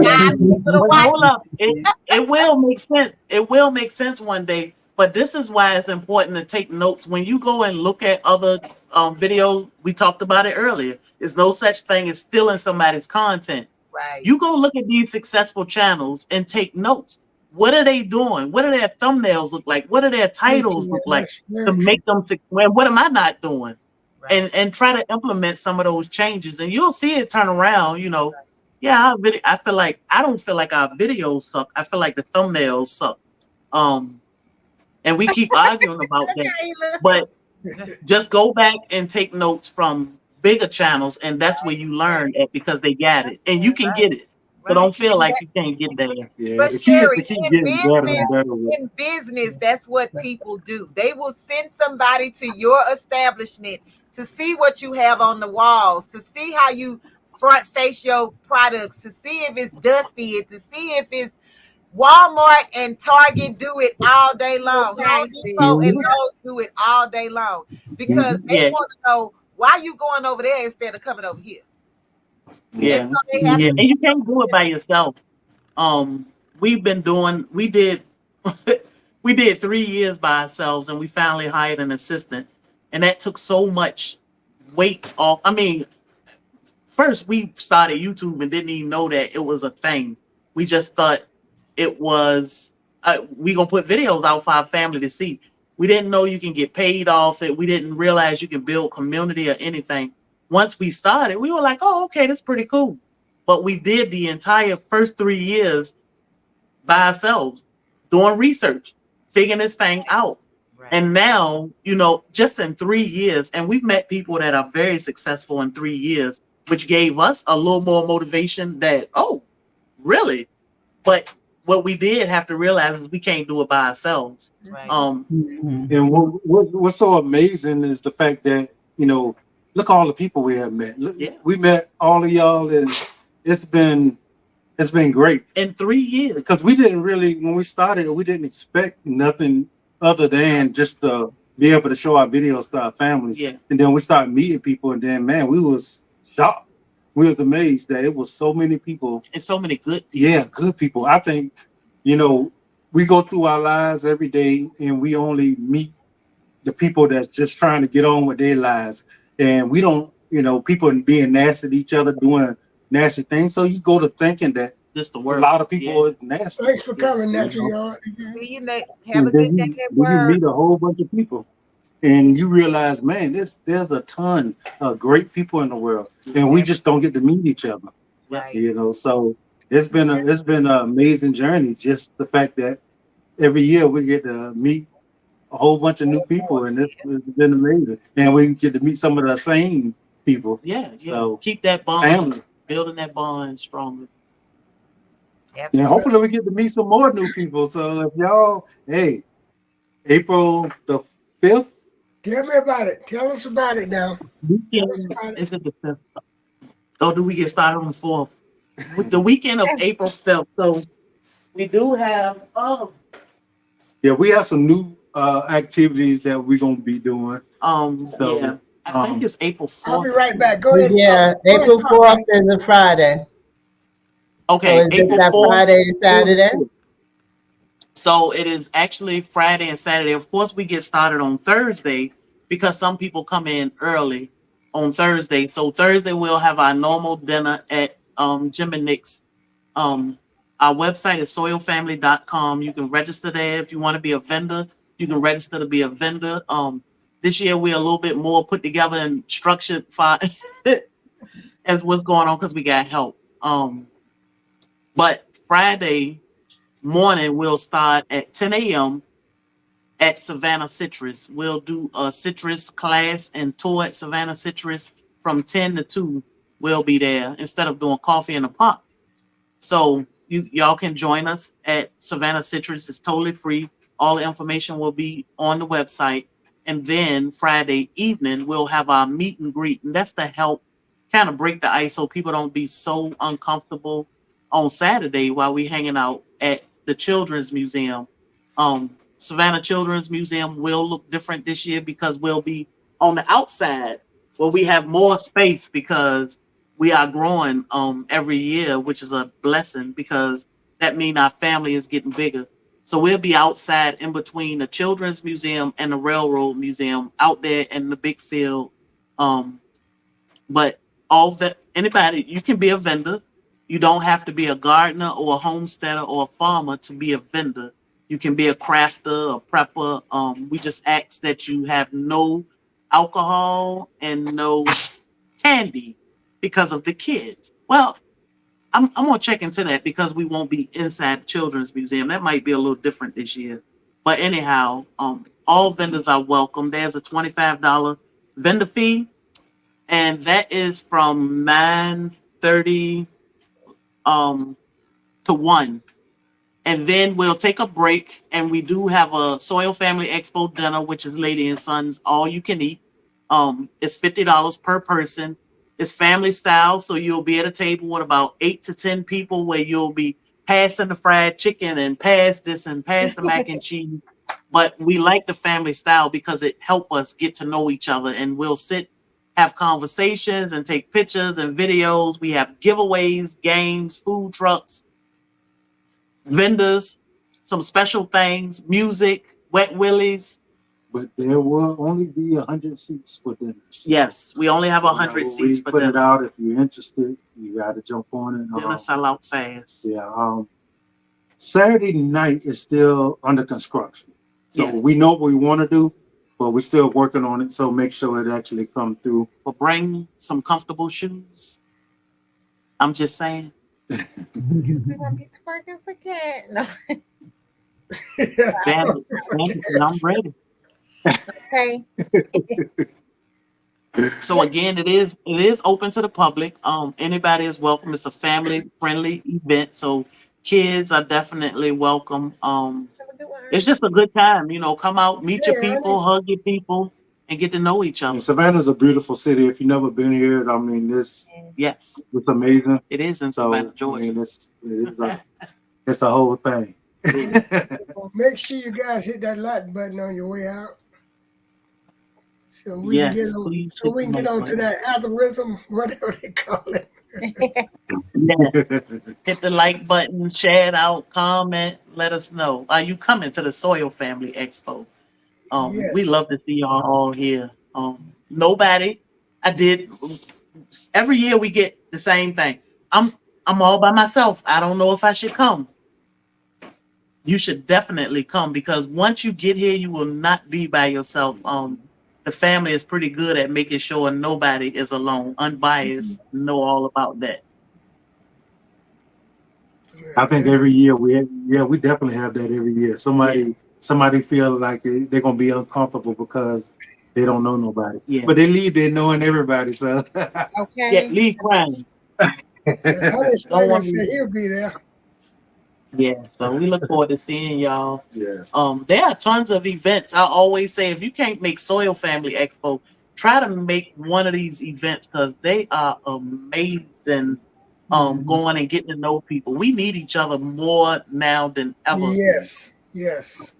Five people to But watch hold up, it will make sense. It will make sense one day. But this is why it's important to take notes when you go and look at other videos. We talked about it earlier. There's no such thing as stealing somebody's content. Right. You go look at these successful channels and take notes. What are they doing? What do their thumbnails look like? What do their titles look like to make them? What am I not doing? Right. And try to implement some of those changes, and you'll see it turn around. Yeah, I feel like I don't feel like our videos suck. I feel like the thumbnails suck. And we keep arguing about Look that. how he look. But just go back and take notes from bigger channels, and that's where you learn it because they got it, and you can get it. So don't feel like you can't get there. Yeah, But the key is Sherry, to keep in getting better and better. In business, that's what people do. They will send somebody to your establishment to see what you have on the walls, to see how you front face your products, to see if it's dusty, to see if it's Walmart and Target do it all day long. Home Depot and Lowe's do it all day long because they want to know why you going over there instead of coming over here. Yeah, And so they have and you can't do it by yourself. We did we did 3 years by ourselves, and we finally hired an assistant, and that took so much weight off. I mean, first we started YouTube and didn't even know that it was a thing. We just thought it was we gonna put videos out for our family to see. We didn't know you can get paid off it. We didn't realize you can build community or anything. Once we started, we were like, oh, okay, that's pretty cool. But we did the entire first 3 years by ourselves, doing research, figuring this thing out. Right. And now, just in 3 years, and we've met people that are very successful in 3 years, which gave us a little more motivation that, oh, really? But what we did have to realize is we can't do it by ourselves. Right. And what's so amazing is the fact that, look all the people we have met. Look, Yeah. We met all of y'all, and it's been great. In 3 years. Because we didn't really, when we started, we didn't expect nothing other than just to be able to show our videos to our families. Yeah. And then we started meeting people, and then, man, we was shocked. We was amazed that it was so many people. And so many good people. Yeah, good people. I think, we go through our lives every day, and we only meet the people that's just trying to get on with their lives. And we don't, people being nasty to each other, doing nasty things. So you go to thinking that This the a word. lot of people is nasty. Thanks for coming, Natural Yard. See you later. Have a good day at Then you work. meet a whole bunch of people, and you realize, man, there's a ton of great people in the world, and we just don't get to meet each other. Right. So it's been an amazing journey. Just the fact that every year we get to meet a whole bunch of new people, and it's been amazing. And we get to meet some of the same people. Yeah. So keep that bond, family. building that bond stronger. And hopefully we get to meet some more new people. So if y'all, hey, April the 5th, Tell me about it. Tell us about it now. Tell us Weekend about it. is it the 5th? Or do we get started on the 4th? With the weekend of April 5th. So we do have Yeah, we have some new activities that we're gonna be doing. So, yeah. I think it's April I'll be 4th. right back. Go ahead. Yeah, Go ahead, April talk. 4th is a Friday. So Okay, is it April that 4th. Friday and Saturday? So it is actually Friday and Saturday. Of course, we get started on Thursday because some people come in early on Thursday. So Thursday we'll have our normal dinner at Jim and Nick's. Our website is soilfamily.com. You can register there if you want to be a vendor. You can register to be a vendor. This year we're a little bit more put together and structured for as what's going on because we got help. But Friday morning we'll start at 10 a.m. at Savannah Citrus. We'll do a citrus class and tour at Savannah Citrus from 10 to 2. We'll be there instead of doing coffee in a pot. So y'all can join us at Savannah Citrus. It's totally free. All the information will be on the website. And then Friday evening, we'll have our meet and greet. And that's to help kind of break the ice so people don't be so uncomfortable on Saturday while we hanging out at the Children's Museum. Savannah Children's Museum will look different this year because we'll be on the outside where we have more space because we are growing every year, which is a blessing because that means our family is getting bigger. So we'll be outside in between the Children's Museum and the Railroad Museum out there in the big field. But all that anybody, you can be a vendor. You don't have to be a gardener or a homesteader or a farmer to be a vendor. You can be a crafter, a prepper. We just ask that you have no alcohol and no candy because of the kids. Well, I'm gonna check into that because we won't be inside the Children's Museum. That might be a little different this year. But anyhow, all vendors are welcome. There's a $25 vendor fee, and that is from 9:30 to 1. And then we'll take a break, and we do have a Soil Family Expo dinner, which is Lady and Sons, all you can eat. It's $50 per person. It's family style, so you'll be at a table with about 8 to 10 people where you'll be passing the fried chicken and pass this and pass the mac and cheese. But we like the family style because it helps us get to know each other, and we'll sit, have conversations and take pictures and videos. We have giveaways, games, food trucks, vendors, some special things, music, wet willies. but there will only be 100 seats for dinners. Yes, we only have 100 seats for put it dinner. out. If you're interested, you got to jump on it. Dinner sell out fast. Yeah. Saturday night is still under construction, so Yes. we know what we want to do, but we're still working on it. So make sure it actually come through. But bring some comfortable shoes. I'm just saying. We're gonna be twerking for cat. No. I'm ready. Okay. So again, it is open to the public. Anybody is welcome. It's a family friendly event, so kids are definitely welcome. Have a good one. It's just a good time, come out, meet your Yeah, people, hug your people, and get to know each other. And Savannah's a beautiful city. If you've never been here, I mean, it's Yes, amazing. it is in So Savannah, I Georgia. mean, it's a whole thing. Make sure you guys hit that like button on your way out. So we Yes, can get on, please so we hit can the get like on to that algorithm, whatever they call it. Yeah. Hit the like button, share it out, comment, let us know. Are you coming to the Soil Family Expo? We Yes. love to see y'all all here. Nobody, every year we get the same thing. I'm all by myself. I don't know if I should come. You should definitely come because once you get here, you will not be by yourself. The family is pretty good at making sure nobody is alone, unbiased, know all about that. I think every year we definitely have that every year. Somebody feel like they're gonna be uncomfortable because they don't know nobody. Yeah. But they leave there knowing everybody. So Okay. Yeah, leave crying. Honey Don't Slater want said me- he'll be there. Yeah, so we look forward to seeing y'all. Yes. There are tons of events. I always say if you can't make Soil Family Expo, try to make one of these events because they are amazing. Going and getting to know people. We need each other more now than ever. Yes, yes.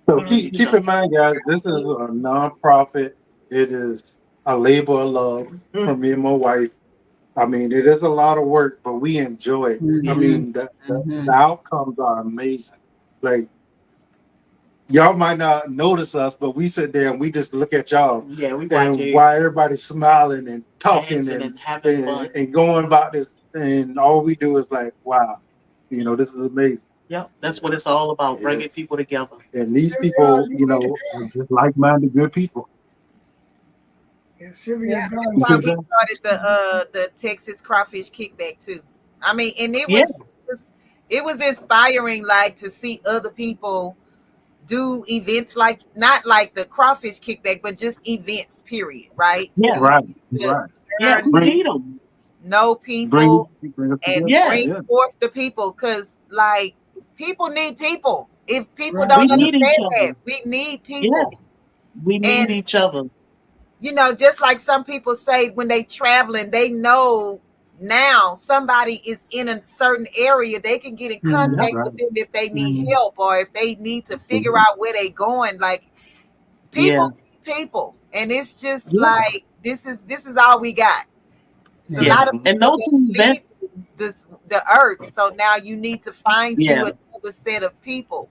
So keep in mind, guys, this is a nonprofit. It is a labor of love for me and my wife. I mean, it is a lot of work, but we enjoy it. I mean, the outcomes are amazing. Like, y'all might not notice us, but we sit there and we just look at y'all. Yeah, we And watch it. why everybody's smiling and talking Dancing and having fun. and going about this. And all we do is like, wow, you know, this is amazing. Yep, that's what it's all about, Yeah. bringing people together. And these people, you know, are just like-minded good people. Yeah, Sylvia Yeah. Garden. You see Why what we I'm started the Texas Crawfish Kickback too. I mean, and Yeah. it was inspiring, like to see other people do events like not like the Crawfish Kickback, but just events. Period. Right? Yeah, Right, Yeah. right. yeah, we Bring- need them. Know Bring, people bring us and together. Yeah. bring forth the people, because like people need people. If people Right. don't We need each understand other. that, we need people. We need And each other. you know, just like some people say when they traveling, they know now somebody is in a certain area, they can get in contact right. with them if they need help or if they need to figure out where they going. Like people need people. And it's just Yeah. like this is all we got. It's a Yeah. lot of And people those that two events, leave the earth. So now you need to find Yeah. you another set of people.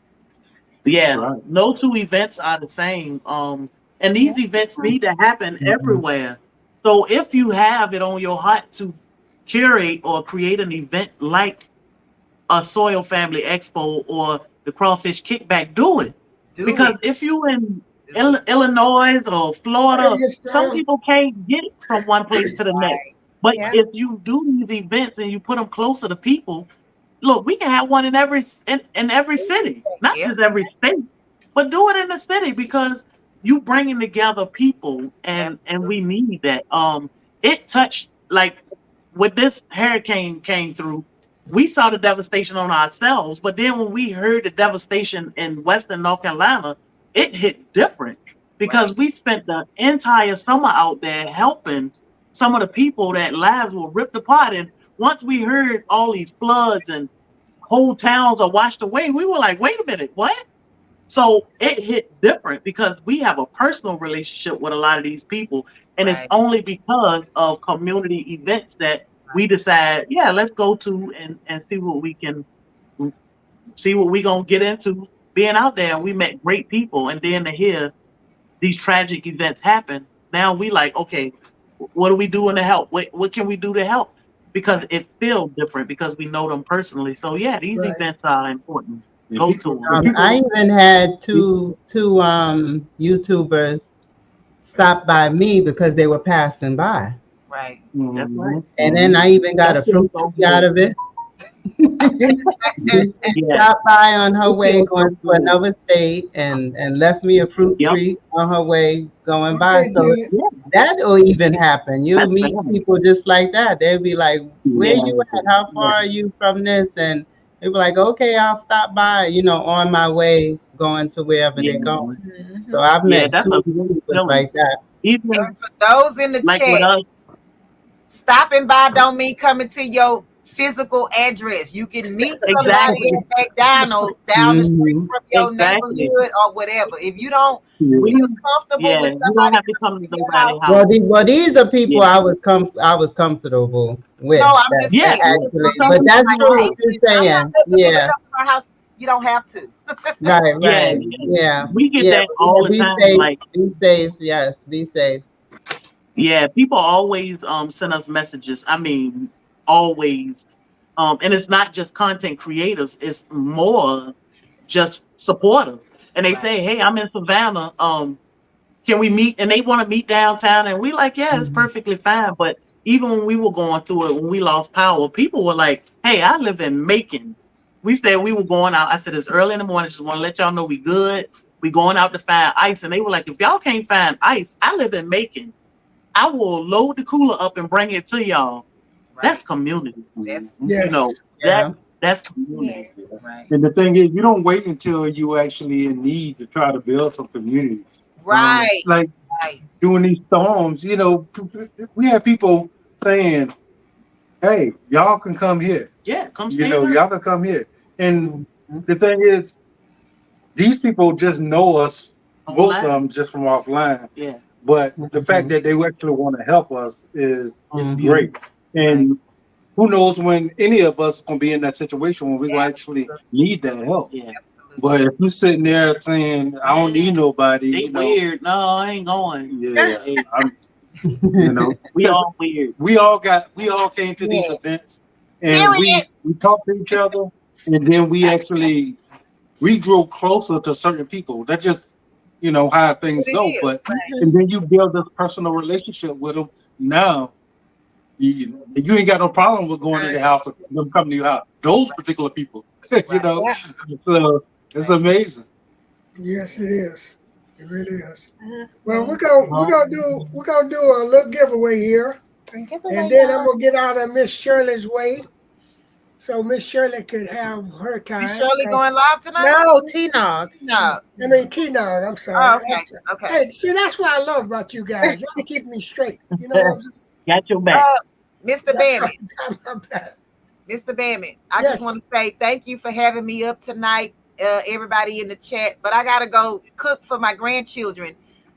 yeah, Right. no two events are the same. And these events need to happen everywhere. So if you have it on your heart to curate or create an event like a Soil Family Expo or the Crawfish Kickback, do it. Do Because it. if you in Illinois or Florida, Hey, yes, some sir. people can't get from one place to the next. But Yeah. if you do these events and you put them closer to people, look, we can have one in every city, not Yeah. just every state, but do it in the city because you bringing together people, and we need that. It touched like when this hurricane came through, we saw the devastation on ourselves, but then when we heard the devastation in Western North Carolina, it hit different because we spent the entire summer out there helping some of the people that lives were ripped apart. And once we heard all these floods and whole towns are washed away, we were like, wait a minute, what? So it hit different because we have a personal relationship with a lot of these people. And it's Right. only because of community events that we decide, yeah, let's go to and see what we can see what we gonna get into being out there. And we met great people, and then to hear these tragic events happen, now we like, okay, what are we doing to help? What can we do to help? Because it feels different because we know them personally. So yeah, these Right. events are important. And Go people- to and them. people- I even had two YouTubers stop by me because they were passing by. Right. That's right. And then I even got a fruit tree out of it. She Yeah. stopped by on her way going to another state and left me a fruit Yep. tree on her way going by. Okay, So Janet. that will even happen. You'll That's meet family. people just like that. They'll be like, where Yeah. you at? How far are you from this? And they'll be like, okay, I'll stop by, on my way going to wherever Yeah. they're going. Mhm. So I've Yeah, met that's two a YouTubers feeling. like that. Even And for those in the like with chat, us, stopping by don't mean coming to your physical address. You can meet somebody Exactly. at McDonald's down the street Mhm. from your Exactly. neighborhood or whatever. If you don't we feel comfortable yeah, with you don't somebody have to come to coming to your nobody's house, house. Well, these are people Yeah. I was comfortable with. no, I'm just Yeah. saying. Actually, Some but people that's like, true hey, what you're I'm not saying. letting people Yeah, come to my house. You don't have to. right, Yeah, right. Yeah, we get yeah. that all the Be time. safe. Like, Be safe. Yes, be safe. yeah, people always send us messages. I mean, always. And it's not just content creators, it's more just supporters. And they say, hey, I'm in Savannah. Can we meet? And they want to meet downtown. And we like, yeah, it's perfectly fine. But even when we were going through it, when we lost power, people were like, hey, I live in Macon. We said we were going out. I said, it's early in the morning. Just want to let y'all know we good. We going out to find ice. And they were like, if y'all can't find ice, I live in Macon. I will load the cooler up and bring it to y'all. That's community. That's Yes. You know, Yeah. That's community. Yes. Right. And the thing is, you don't wait until you actually in need to try to build some community. Right. Like Right. during these storms, we have people saying, "Hey, y'all can come here. Yeah, come You stay know, with y'all us. can come here." And the thing is, these people just know us, most of Online. them just from offline. Yeah, But the fact that they actually want to help us is it's Mhm. great. beautiful. And who knows when any of us gonna be in that situation when we will actually need that help. Yeah, But if you sitting there saying, "I don't need nobody," they weird. No, I ain't going. yeah, Hey, we all weird. we all came to these Yeah. events and Period. we talked to each other, and then we grew closer to certain people. That just how things What it go. is. But Right. and then you build this personal relationship with them. Now you ain't got no problem with going to the house or them coming to your house. Those particular people, you know. Yeah. So it's amazing. Yes, it is. It really is. Uh, Well, we're gonna do a little giveaway here, give and away, then I'm y'all. gonna get out of Miss Shirley's way, so Miss Shirley could have her You time. surely going live tonight? No, T-Nog. No. I mean, T-Nog, I'm Oh, sorry. okay. Okay. Hey, see, that's what I love about you guys. Y'all keep me straight. You know what I'm saying? Got your back. Mr. Bammett. I'm bad. Mr. Bammett, I Yes. just want to say thank you for having me up tonight, everybody in the chat. But I got to go cook for my grandchildren.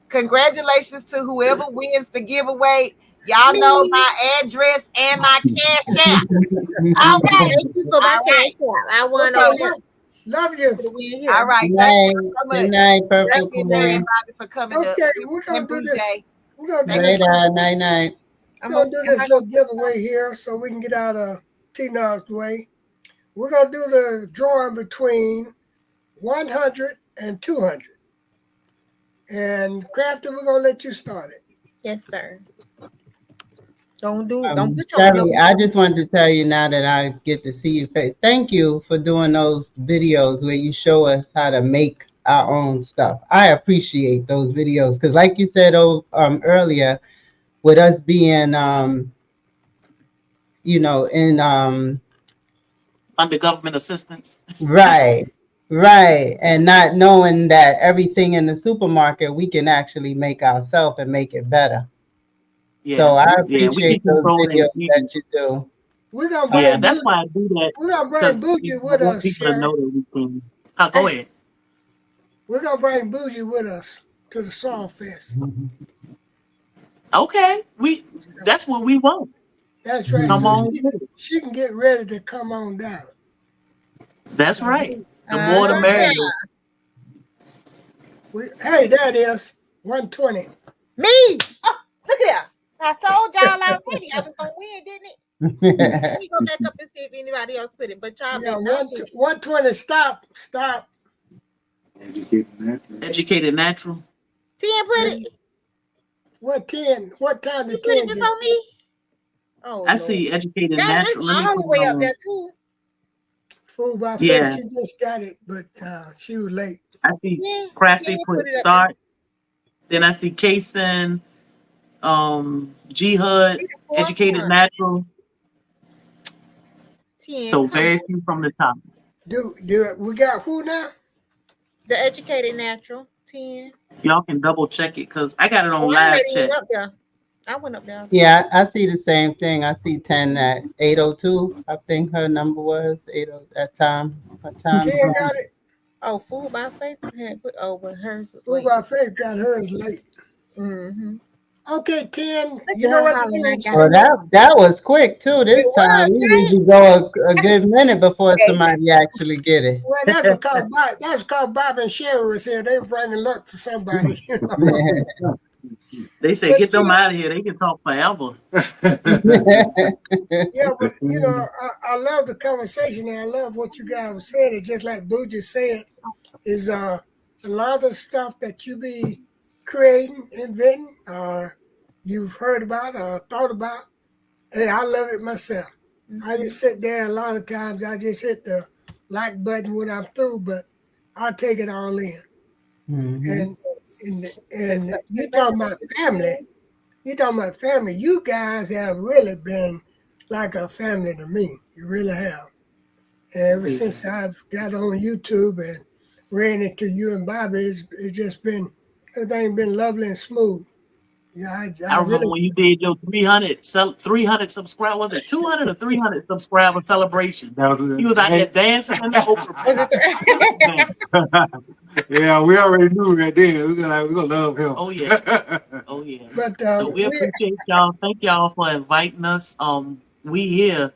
Congratulations to whoever wins the giveaway. Y'all know my address and my cash app. Okay, thank you for my All cash app. I won Okay, over love you. to the win here. All right. Good Thank night. you so Good much. night, Purple Thank you, Thank Queen. everybody for coming up. Okay, we're gonna And do Blue this. Jay. We're gonna do Thank this. Later. Night night. I'm We're gonna do this gonna little giveaway here so we can get out of T-Nog's way. We're gonna do the drawing between 100 and 200. And Crafter, we're gonna let you start it. Yes, sir. Don't put your Shelly, I just wanted to tell you now that I get to see your face. Thank you for doing those videos where you show us how to make our own stuff. I appreciate those videos because, like you said earlier, with us being, in Under government assistance. right, and not knowing that everything in the supermarket we can actually make ourselves and make it better. Yeah. So I we appreciate can those control videos that. that you do. We're gonna bring Yeah, that's why I do that. We're gonna Because bring Bougie I with want us, people to Sherry. know that we can. Go ahead. We're gonna bring Bougie with us to the Soul Fest. Okay, that's what we want. That's right. Come So on. she can get ready to come on down. That's right. The more the merrier. Hey, there it is. 120. Me. Oh, look at that. I told y'all already I was gonna win, didn't it? Let me go back up and see if anybody else put it. But y'all Yeah, better not do it. 120. Stop. Educated natural. 10 put it. What 10? What time You did put 10 it get? before me. Oh, I Lord. see educated That's natural. Let me all the put way it up on. there too. Fool by Yeah. Faith, she just got it, but she was late. I see Yeah, Crafty 10 put put it up start. Then I see Kason, G Hud, there. Fourth educated one. natural. 10. So very few from the top. Do it. We got who now? The educated natural 10. Y'all can double check it because I got it on Oh, I live already check. went up there. I went up there. Yeah, I see the same thing. I see 10 at 8:02. I think her number was 80 that time. Her time. 10 got it. Oh, Food by Faith had put but hers was Fool late. by Faith got hers late. Mm-hmm. Okay, 10. Look You at know her what to hollering, I do. got Well, that was quick too. This It time was, we right? usually go a good minute before somebody actually get it. Well, that's because Bob and Sherry was here. They were bringing luck to somebody. They say But get them you- out of here. They can talk forever. Yeah, but I love the conversation and I love what you guys were saying. And just like Bougie said, is a lot of stuff that you be creating, inventing, you've heard about or thought about. Hey, I love it myself. I just sit there a lot of times. I just hit the like button when I'm through, but I take it all in. Mhm. And you talking about family. You talking about family. You guys have really been like a family to me. You really have. And ever since I've got on YouTube and ran into you and Bobby, it's just been, everything been lovely and smooth. Yeah, I remember really, when you did your 300 subscribe, was it 200 or 300 subscriber celebration? That was He was out there dancing in the Oprah. yeah, we already knew that then. We're gonna love him. Oh yeah, oh yeah. but So we appreciate y'all. Thank y'all for inviting us. We here,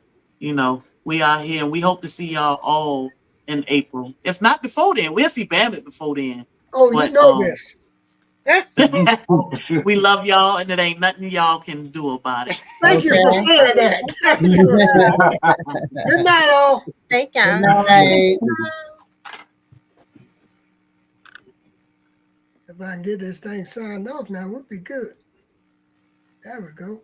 we are here, and we hope to see y'all all in April. If not before then, we'll see Bandit before then. oh, you But know this. we love y'all, and it ain't nothing y'all can do about it. Thank you for Okay. saying that. Good night, all. Thank Good y'all. night. If I can get this thing signed off now, we'll be good. There we go.